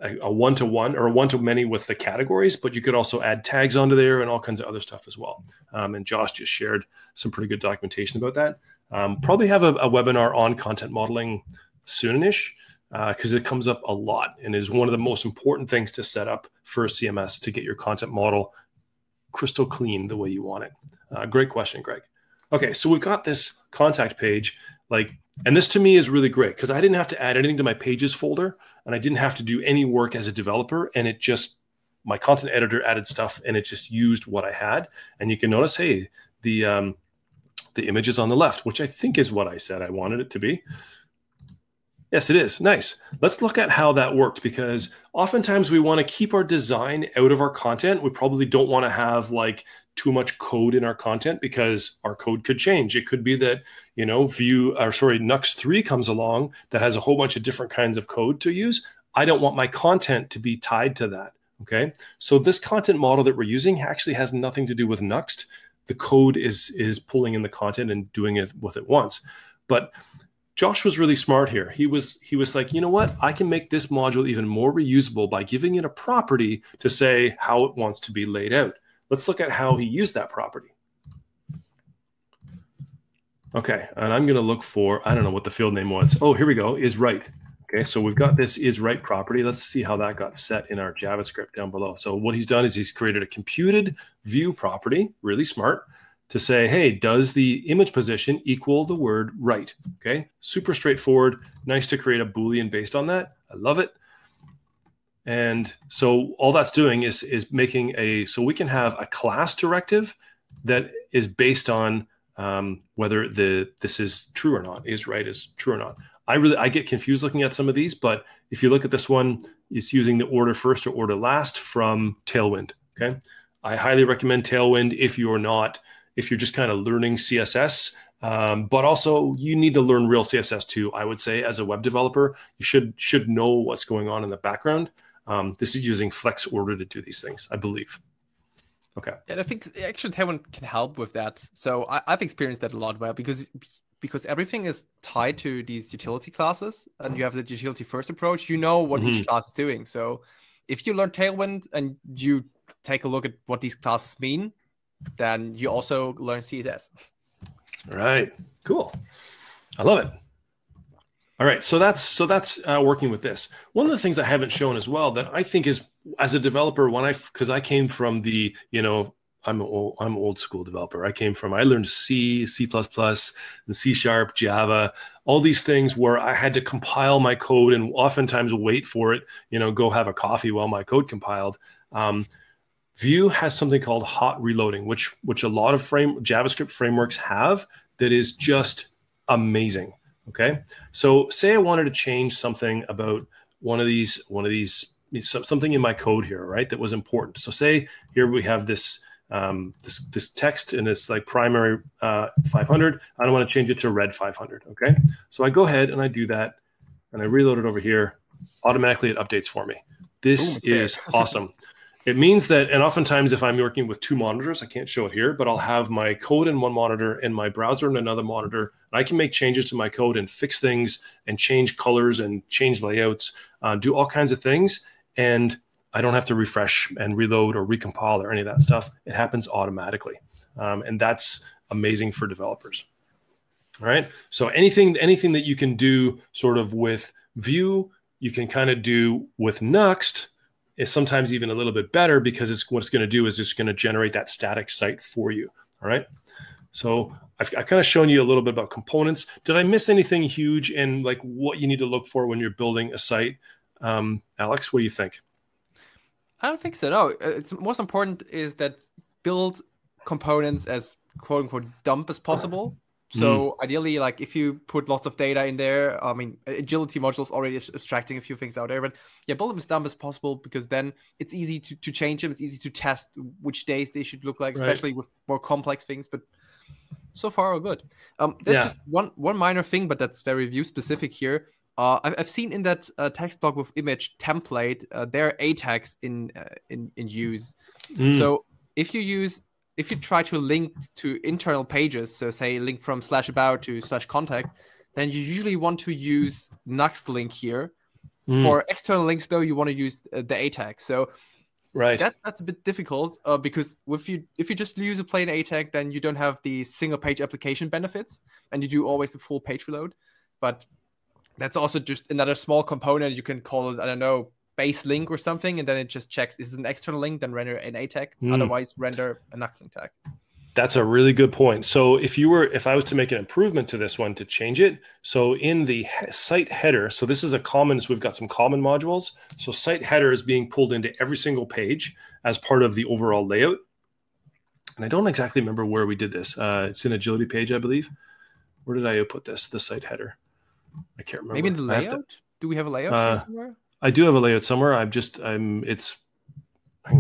S1: a one-to-one or a one-to-many with the categories, but you could also add tags onto there and all kinds of other stuff as well. And Josh just shared some pretty good documentation about that. Probably have a webinar on content modeling soonish because it comes up a lot and is one of the most important things to set up for a CMS to get your content model crystal clean the way you want it. Great question, Greg. Okay, so we've got this contact page, and this to me is really great because I didn't have to add anything to my pages folder and I didn't have to do any work as a developer, and it just, my content editor added stuff and it just used what I had. And you can notice, hey, the image is on the left, which I think is what I said I wanted it to be. Yes, it is. Nice. Let's look at how that worked, because oftentimes we want to keep our design out of our content. We probably don't want to have too much code in our content because our code could change. It could be that, Nuxt 3 comes along that has a whole bunch of different kinds of code to use. I don't want my content to be tied to that. Okay. So this content model that we're using actually has nothing to do with Nuxt. The code is pulling in the content and doing it with it once. But Josh was really smart here. He was like, you know what? I can make this module even more reusable by giving it a property to say how it wants to be laid out. Let's look at how he used that property. Okay, and I'm going to look for, I don't know what the field name was. Oh, here we go, is right. Okay, so we've got this is right property. Let's see how that got set in our JavaScript down below. So what he's done is he's created a computed view property, really smart, to say, hey, does the image position equal the word right? Okay, super straightforward. Nice to create a Boolean based on that. I love it. And so all that's doing is making so we can have a class directive that is based on whether this is true or not, is right is true or not. I get confused looking at some of these, but if you look at this one, it's using the order first or order last from Tailwind. Okay, I highly recommend Tailwind if you're just kind of learning CSS, but also you need to learn real CSS too. I would say as a web developer, you should know what's going on in the background. This is using flex order to do these things, I believe. Okay.
S2: And I think actually Tailwind can help with that. So I've experienced that a lot because everything is tied to these utility classes, and you have the utility first approach. You know what each class is doing. So if you learn Tailwind and you take a look at what these classes mean, then you also learn CSS.
S1: Right. Cool. I love it. All right, so that's working with this. One of the things I haven't shown as well that I think is, as a developer, because I came from the, I'm old school developer. I learned C, C++, and C#, Java, all these things where I had to compile my code and oftentimes wait for it, go have a coffee while my code compiled. Vue has something called hot reloading, which a lot of JavaScript frameworks have, that is just amazing. Okay, so say I wanted to change something about one of these something in my code here, right? That was important. So say here we have this this text, and it's like primary 500. I don't want to change it to red 500. Okay, so I go ahead and I do that, and I reload it over here. Automatically, it updates for me. This is awesome. It means that, and oftentimes if I'm working with two monitors, I can't show it here, but I'll have my code in one monitor and my browser in another monitor. And I can make changes to my code and fix things and change colors and change layouts, do all kinds of things. And I don't have to refresh and reload or recompile or any of that stuff. It happens automatically. And that's amazing for developers. All right. So anything that you can do sort of with Vue, you can kind of do with Nuxt. Is sometimes even a little bit better, because what it's going to do is it's going to generate that static site for you. All right. So I've kind of shown you a little bit about components. Did I miss anything huge in like what you need to look for when you're building a site? Alex, what do you think?
S2: I don't think so. No, it's most important is that build components as quote unquote dumb as possible. So ideally, like if you put lots of data in there, I mean, Agility modules already abstracting a few things out there, but yeah, build them as dumb as possible, because then it's easy to change them. It's easy to test which days they should look like, especially with more complex things. But so far, all good. There's just one minor thing, but that's very Vue specific here. I've seen in that text block with image template, there are A tags in use. So if you try to link to internal pages, so say link from /about to /contact, then you usually want to use Nuxt link here. For external links, though, you want to use the A tag. So that's a bit difficult because if you just use a plain A tag, then you don't have the single page application benefits, and you do always the full page reload. But that's also just another small component. You can call it, I don't know, base link or something, and then it just checks is it an external link, then render an A tag. Otherwise, render a Nuxt link tag. That's
S1: a really good point. So if I was to make an improvement to this one to change it, so in the site header, so this is so we've got some common modules. So site header is being pulled into every single page as part of the overall layout. And I don't exactly remember where we did this. It's an Agility page, I believe. Where did I put this? The site header. I can't remember.
S2: Maybe in the layout? Do we have a layout somewhere?
S1: I do have a layout somewhere. Hang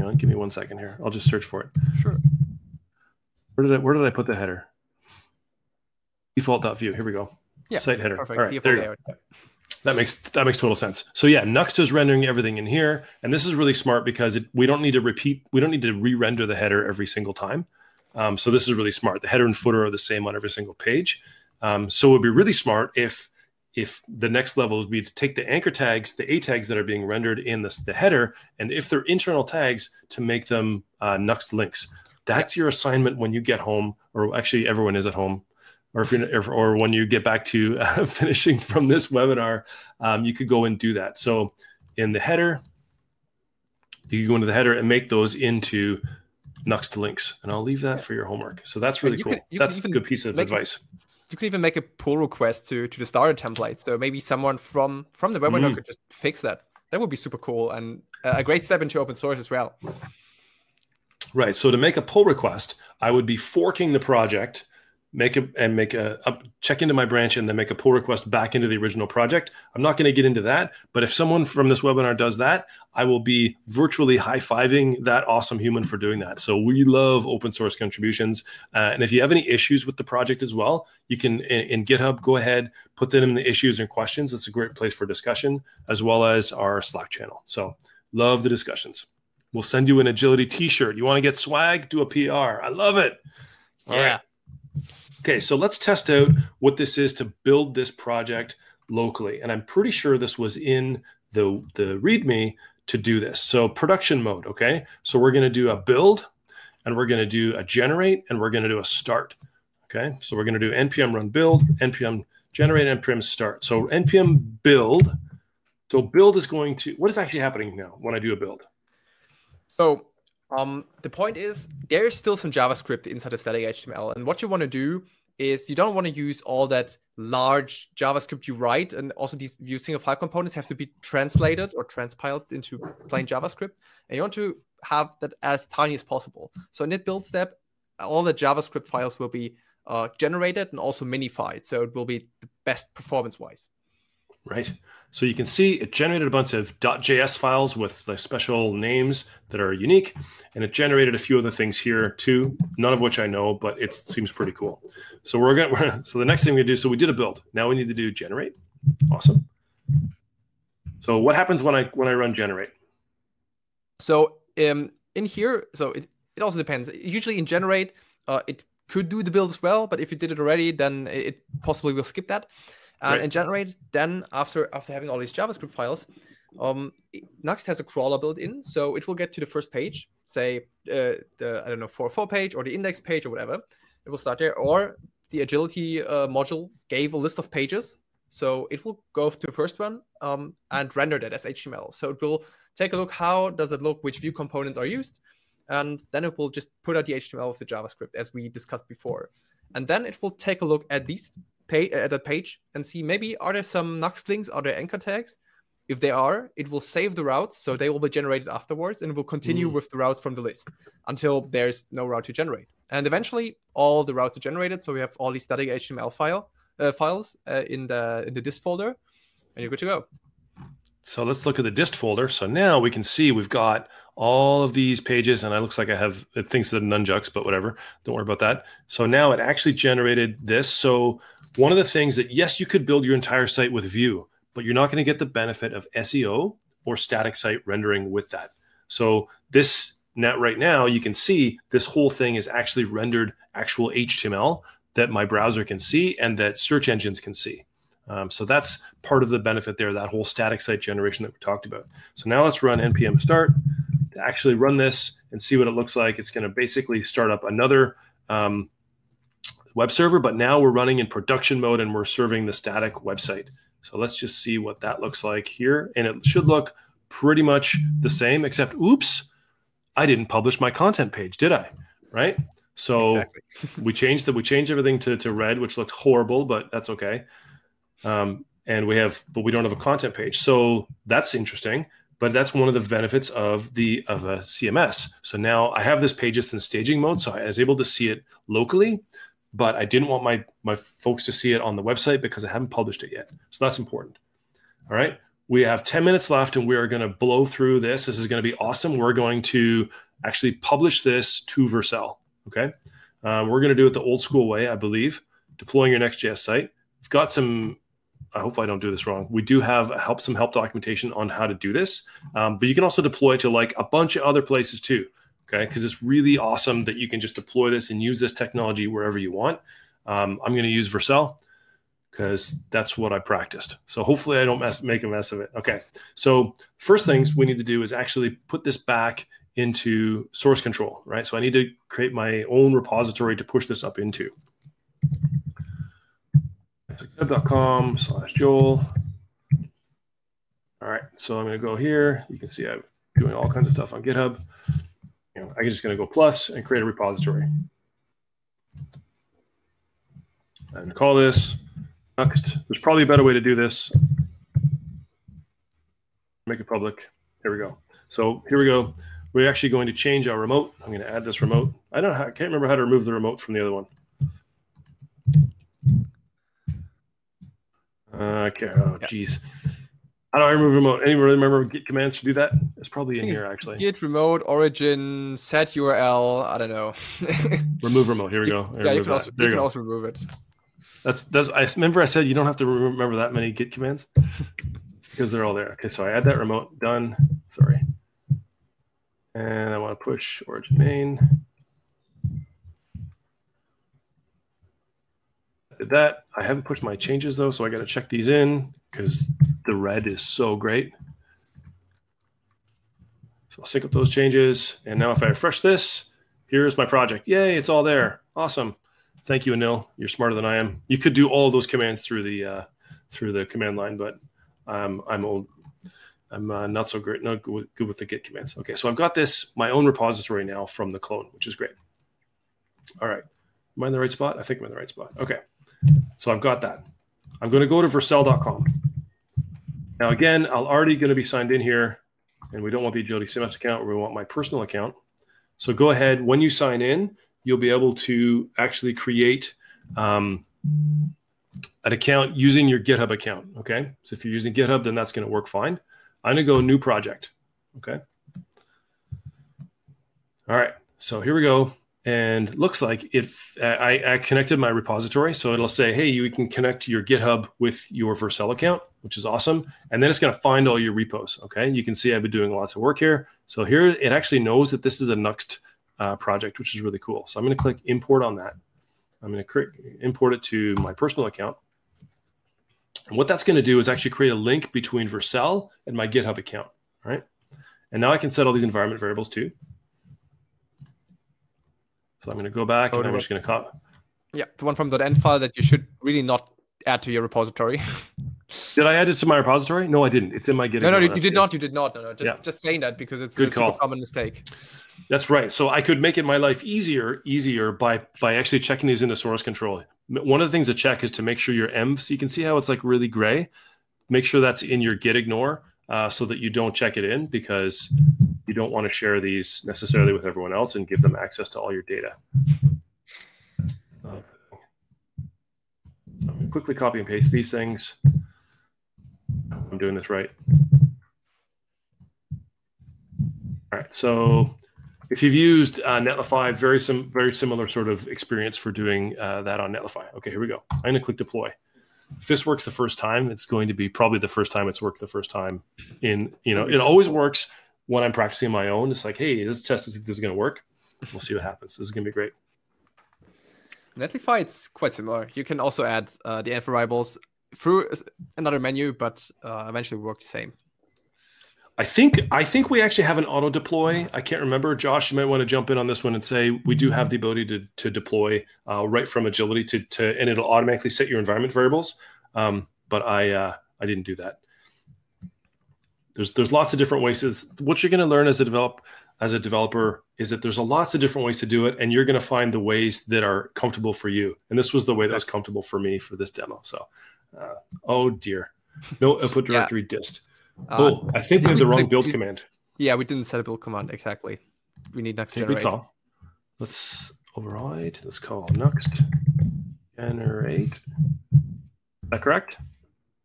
S1: on, give me 1 second here. I'll just search for it.
S2: Sure.
S1: Where did I put the header? Default.view. Here we go.
S2: Yeah.
S1: Site header.
S2: Perfect.
S1: All right, there you go. That makes total sense. So yeah, Nuxt is rendering everything in here, and this is really smart because we don't need to re-render the header every single time. So this is really smart. The header and footer are the same on every single page. So it would be really smart if the next level would be to take the anchor tags, the A tags that are being rendered in the header, and if they're internal tags, to make them Nuxt links. That's your assignment when you get home, or actually everyone is at home, or when you get back to finishing from this webinar, you could go and do that. So in the header, you can go into the header and make those into Nuxt links, and I'll leave that for your homework. So that's really cool. That's a good piece of advice.
S2: You can even make a pull request to the starter template. So maybe someone from the webinar could just fix that. That would be super cool, and a great step into open source as well.
S1: Right. So to make a pull request, I would be forking the project, check into my branch, and then make a pull request back into the original project. I'm not going to get into that, but if someone from this webinar does that, I will be virtually high-fiving that awesome human for doing that. So we love open source contributions. And if you have any issues with the project as well, you can, in GitHub, go ahead, put them in the issues and questions. It's a great place for discussion, as well as our Slack channel. So love the discussions. We'll send you an Agility t-shirt. You want to get swag? Do a PR. I love it. All right. Okay, so let's test out what this is to build this project locally. And I'm pretty sure this was in the README to do this. So production mode, okay? So we're going to do a build, and we're going to do a generate, and we're going to do a start, okay? So we're going to do npm run build, npm generate npm start. So npm build. So build is going to, what is actually happening now when I do a build?
S2: So the point is there is still some JavaScript inside the static HTML. And what you want to do is you don't want to use all that large JavaScript you write. And also these single file components have to be translated or transpiled into plain JavaScript. And you want to have that as tiny as possible. So in the build step, all the JavaScript files will be generated and also minified. So it will be the best performance-wise.
S1: Right. So you can see it generated a bunch of .js files with like special names that are unique. And it generated a few other things here too, none of which I know, but it seems pretty cool. So so the next thing we do, so we did a build. Now we need to do generate. Awesome. So what happens when I run generate?
S2: So in here, so it also depends. Usually in generate, it could do the build as well, but if you did it already, then it possibly will skip that. And in generate, then after having all these JavaScript files, Nuxt has a crawler built in, so it will get to the first page, say the I don't know 404 page or the index page or whatever. It will start there, or the Agility module gave a list of pages, so it will go to the first one and render that as HTML. So it will take a look, how does it look, which view components are used, and then it will just put out the HTML with the JavaScript as we discussed before, and then it will take a look at these at that page and see maybe are there some Nuxt links, are there anchor tags? If they are, it will save the routes, so they will be generated afterwards, and it will continue with the routes from the list until there's no route to generate. And eventually, all the routes are generated, so we have all these static HTML files in the dist folder, and you're good to go.
S1: So let's look at the dist folder. So now we can see we've got all of these pages, and it looks like I have, it thinks they're nunjucks, but whatever. Don't worry about that. So now it actually generated this. So one of the things that, yes, you could build your entire site with Vue, but you're not going to get the benefit of SEO or static site rendering with that. So this right now, you can see this whole thing is actually rendered actual HTML that my browser can see and that search engines can see. So that's part of the benefit there, that whole static site generation that we talked about. So now let's run npm start to actually run this and see what it looks like. It's going to basically start up another web server, but now we're running in production mode and we're serving the static website. So let's just see what that looks like here. And it should look pretty much the same, except, oops, I didn't publish my content page, did I? Right? So exactly. we changed everything to red, which looked horrible, but that's okay. And but we don't have a content page. So that's interesting, but that's one of the benefits of a CMS. So now I have this page just in staging mode. So I was able to see it locally, but I didn't want my folks to see it on the website because I haven't published it yet. So that's important. All right. We have 10 minutes left and we are going to blow through this. This is going to be awesome. We're going to actually publish this to Vercel. Okay. We're going to do it the old school way, I believe, deploying your Next.js site. We've got some, I hope I don't do this wrong. We do have some help documentation on how to do this, but you can also deploy it to like a bunch of other places too. Okay, because it's really awesome that you can just deploy this and use this technology wherever you want. I'm going to use Vercel because that's what I practiced. So hopefully I don't make a mess of it. Okay, so first things we need to do is actually put this back into source control, right? So I need to create my own repository to push this up into. GitHub.com/Joel. All right, so I'm going to go here. You can see I'm doing all kinds of stuff on GitHub. I'm just going to go plus and create a repository. I'm going to call this Nuxt. There's probably a better way to do this. Make it public. Here we go. So here we go. We're actually going to change our remote. I'm going to add this remote. I can't remember how to remove the remote from the other one. Okay. Oh, geez. How do I remove remote? Anyone remember Git commands to do that? It's probably in here, actually.
S2: Git remote origin set URL. I don't know.
S1: Remove remote. Here we go.
S2: Yeah, you can also remove it.
S1: I remember I said you don't have to remember that many Git commands because they're all there. Okay, so I add that remote. Done. Sorry. And I want to push origin main. Did that. I haven't pushed my changes though, so I got to check these in because the red is so great. So I'll sync up those changes. And now if I refresh this, here's my project. Yay, it's all there. Awesome. Thank you, Anil. You're smarter than I am. You could do all of those commands through the command line, but I'm old. I'm not so great, not good with the Git commands. Okay, so I've got my own repository now from the clone, which is great. All right, am I in the right spot? I think I'm in the right spot. Okay, so I've got that. I'm going to go to vercel.com. Now, again, I'm already going to be signed in here, and we don't want the Agility CMS account, we want my personal account. So go ahead, when you sign in, you'll be able to actually create an account using your GitHub account, okay? So if you're using GitHub, then that's going to work fine. I'm going to go new project, okay? All right, so here we go. And looks like I connected my repository. So it'll say, hey, you can connect your GitHub with your Vercel account, which is awesome. And then it's going to find all your repos, okay? You can see I've been doing lots of work here. So here it actually knows that this is a Nuxt project, which is really cool. So I'm going to click import on that. I'm going to import it to my personal account. And what that's going to do is actually create a link between Vercel and my GitHub account, all right? And now I can set all these environment variables too. So I'm going to go back and I'm just going to copy.
S2: Yeah, the one from .env file that you should really not add to your repository.
S1: Did I add it to my repository? No, I didn't. It's in my GitHub.
S2: No, you did not. You did not. No. Just saying that because it's a super common mistake.
S1: That's right. So I could make it my life easier by actually checking these into source control. One of the things to check is to make sure your envs, you can see how it's like really gray. Make sure that's in your git ignore so that you don't check it in, because you don't want to share these necessarily with everyone else and give them access to all your data. I'm going to quickly copy and paste these things. I'm doing this right. All right, so if you've used Netlify, very similar sort of experience for doing that on Netlify. Okay, here we go. I'm going to click deploy. If this works the first time, it's going to be probably the first time it's worked the first time. It always works when I'm practicing my own. It's like, hey, let's test to see if this is going to work. We'll see what happens. This is going to be great.
S2: Netlify, it's quite similar. You can also add the env variables through another menu, but eventually work the same.
S1: I think we actually have an auto deploy. I can't remember. Josh, you might want to jump in on this one and say we do have the ability to deploy right from Agility and it'll automatically set your environment variables. But I didn't do that. There's lots of different ways. What you're going to learn as a developer is that there's lots of different ways to do it, and you're going to find the ways that are comfortable for you. And this was the way that was comfortable for me for this demo. So, oh dear, no output directory dist. I think we have the wrong build command.
S2: Yeah, we didn't set a build command exactly. We need Nuxt generate.
S1: Good call. Let's override. Let's call Nuxt generate. Is that correct?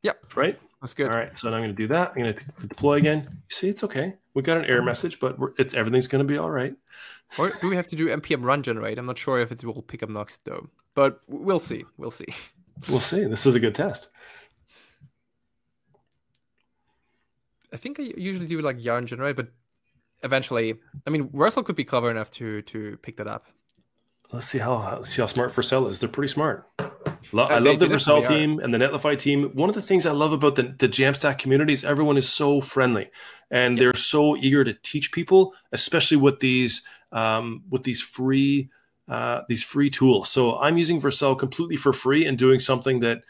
S2: Yep.
S1: Right?
S2: That's good.
S1: All right, so now I'm going to do that. I'm going to deploy again. See, it's okay. We got an error message, but everything's going to be all right.
S2: Or do we have to do npm run generate? I'm not sure if it will pick up Nuxt though, but we'll see. We'll see.
S1: We'll see. This is a good test.
S2: I think I usually do like yarn generate, but eventually, I mean, Vercel could be clever enough to pick that up.
S1: Let's see how smart Vercel is. They're pretty smart. I love the Vercel team and the Netlify team. One of the things I love about the Jamstack community is everyone is so friendly, and they're so eager to teach people, especially with these free tools. So I'm using Vercel completely for free and doing something that,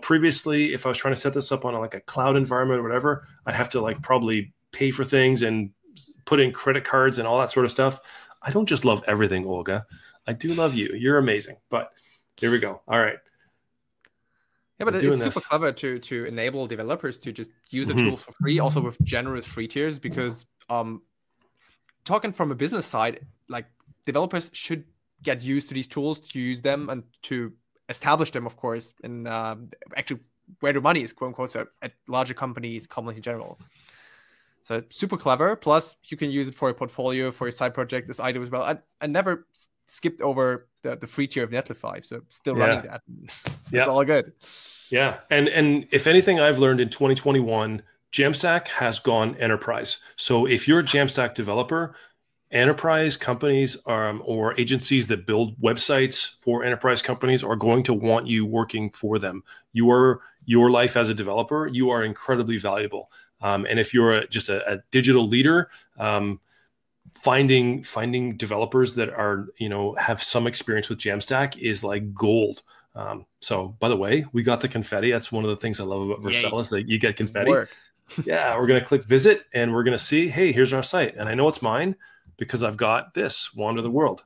S1: previously, if I was trying to set this up on a cloud environment or whatever, I'd have to probably pay for things and put in credit cards and all that sort of stuff. I don't just love everything, Olga. I do love you. You're amazing. But here we go. All right.
S2: Yeah, but it's super clever to enable developers to just use the tools for free, also with generous free tiers, because talking from a business side, developers should get used to these tools, to use them, and to establish them, of course, and actually where the money is, quote unquote, so at larger companies in general. So super clever. Plus, you can use it for a portfolio, for your side project, as I do as well. I never skipped over the free tier of Netlify, so still running that. It's all good.
S1: Yeah, and if anything I've learned in 2021, Jamstack has gone enterprise. So if you're a Jamstack developer, enterprise companies or agencies that build websites for enterprise companies are going to want you working for them. Your life as a developer, you are incredibly valuable. And if you're just a digital leader, finding developers that are, have some experience with Jamstack is like gold. So by the way, we got the confetti. That's one of the things I love about Vercel is that you get confetti. Yeah, we're going to click visit and we're going to see, hey, here's our site. And I know it's mine because I've got this, Wander the World.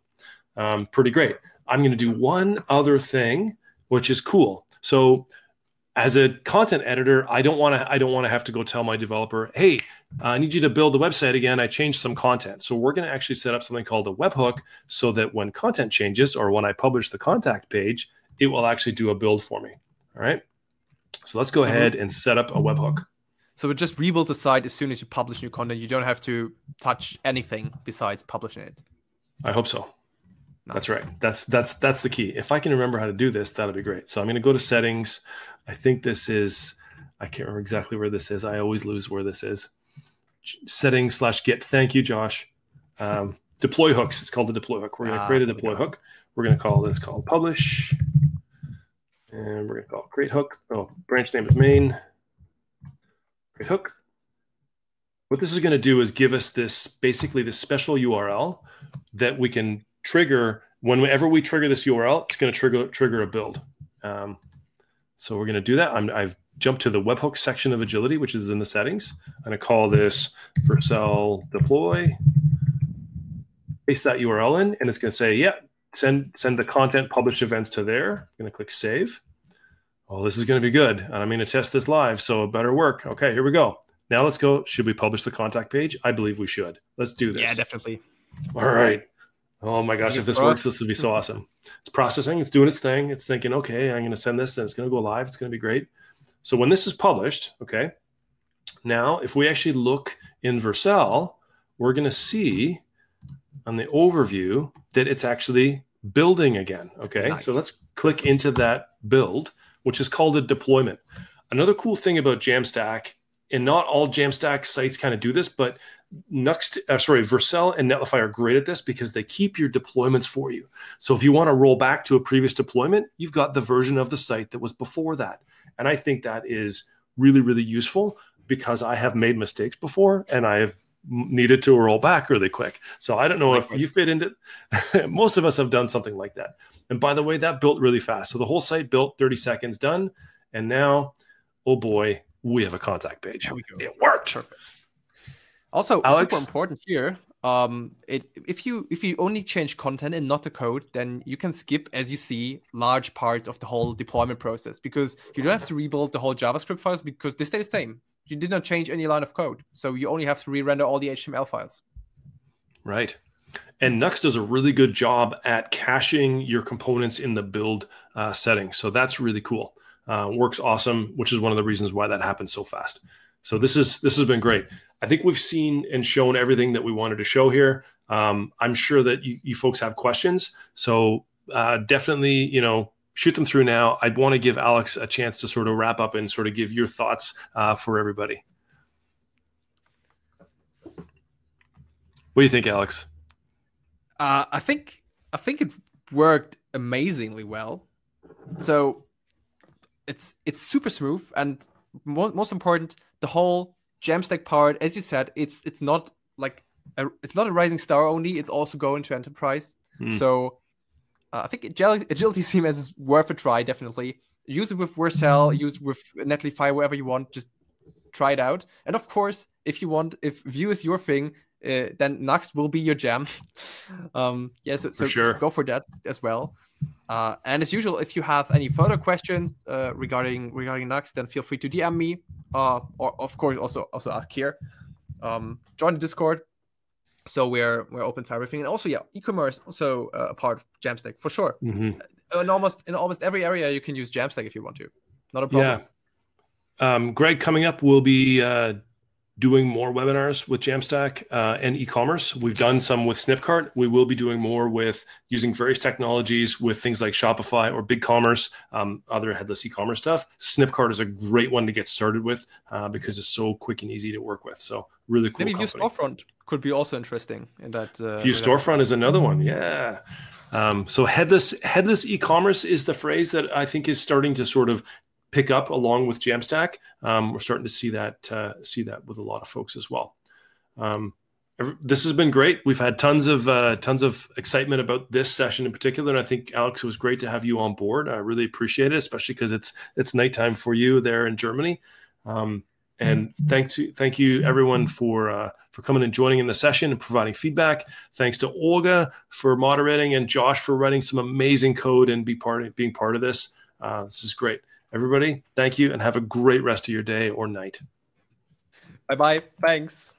S1: Pretty great. I'm going to do one other thing, which is cool. So as a content editor, I don't want to have to go tell my developer, hey, I need you to build the website again. I changed some content. So we're going to actually set up something called a webhook so that when content changes or when I publish the contact page, it will actually do a build for me. All right. So let's go ahead and set up a webhook.
S2: So it just rebuild the site as soon as you publish new content. You don't have to touch anything besides publishing it.
S1: I hope so.
S2: Nice.
S1: That's right. That's the key. If I can remember how to do this, that'll be great. So I'm going to go to settings. I think this is, I can't remember exactly where this is. I always lose where this is. Settings/Git. Thank you, Josh. Deploy hooks. It's called the deploy hook. We're going to create a deploy hook. We're going to call this called publish. And we're going to call it create hook. Oh, branch name is main. Create hook. What this is going to do is give us this, basically this special URL that we can trigger. Whenever we trigger this URL, it's going to trigger a build. So we're going to do that. I've jumped to the webhook section of Agility, which is in the settings. I'm going to call this Vercel deploy. Paste that URL in, and it's going to say, yeah, send the content published events to there. I'm going to click save. Oh, this is going to be good. And I'm going to test this live, so it better work. Okay, here we go. Now let's go. Should we publish the contact page? I believe we should. Let's do this.
S2: Yeah, definitely.
S1: All right. Oh my gosh, if this works, this would be so awesome. It's processing. It's doing its thing. It's thinking, okay, I'm going to send this, and it's going to go live. It's going to be great. So when this is published, okay, now if we actually look in Vercel, we're going to see on the overview that it's actually building again. Okay, nice. So let's click into that build, which is called a deployment. Another cool thing about Jamstack, and not all Jamstack sites kind of do this, but Vercel and Netlify are great at this because they keep your deployments for you. So if you want to roll back to a previous deployment, you've got the version of the site that was before that. And I think that is really, really useful because I have made mistakes before and I have needed to roll back really quick. So I don't know if you fit into most of us have done something like that. And by the way, that built really fast. So the whole site built 30 seconds done. And now, oh boy, we have a contact page.
S2: There we go.
S1: It worked.
S2: Perfect. Also,
S1: Alex?
S2: super important here. If you only change content and not the code, then you can skip, as you see, large parts of the whole deployment process because you don't have to rebuild the whole JavaScript files because they stay the same. You did not change any line of code, so you only have to re-render all the HTML files. Right.
S1: And Nuxt does a really good job at caching your components in the build setting. So that's really cool. Works awesome, which is one of the reasons why that happens so fast. So this has been great. I think we've seen and shown everything that we wanted to show here. I'm sure that you folks have questions. So definitely, shoot them through now. I'd want to give Alex a chance to sort of wrap up and sort of give your thoughts for everybody. What do you think, Alex?
S2: I think it worked amazingly well. So it's super smooth, and most important, the whole Jamstack part, as you said, it's not like it's not a rising star only. It's also going to enterprise. So I think Agility CMS is worth a try. Definitely use it with Vercel, use it with Netlify, wherever you want. Just try it out. And of course, if Vue is your thing, then Nuxt will be your jam. So sure. Go for that as well. And as usual, if you have any further questions regarding Nuxt, then feel free to DM me, or of course also ask here. Join the Discord. So we're open to everything, and also e-commerce also a part of Jamstack for sure. In almost every area you can use Jamstack if you want to. Not a problem.
S1: Yeah. Greg, coming up, we'll be doing more webinars with Jamstack and e-commerce. We've done some with Snipcart. We will be doing more with using various technologies with things like Shopify or BigCommerce, other headless e-commerce stuff. Snipcart is a great one to get started with because it's so quick and easy to work with. So really cool.
S2: Maybe Vue Storefront could be also interesting in that.
S1: Vue Storefront is another one. Yeah. So headless e-commerce is the phrase that I think is starting to sort of pick up along with Jamstack. We're starting to see that with a lot of folks as well. This has been great. We've had tons of excitement about this session in particular, and I think, Alex, it was great to have you on board. I really appreciate it, especially because it's nighttime for you there in Germany. And thank you everyone for coming and joining in the session and providing feedback. Thanks to Olga for moderating and Josh for writing some amazing code and being part of this. This is great. Everybody, thank you and have a great rest of your day or night.
S2: Bye-bye. Thanks.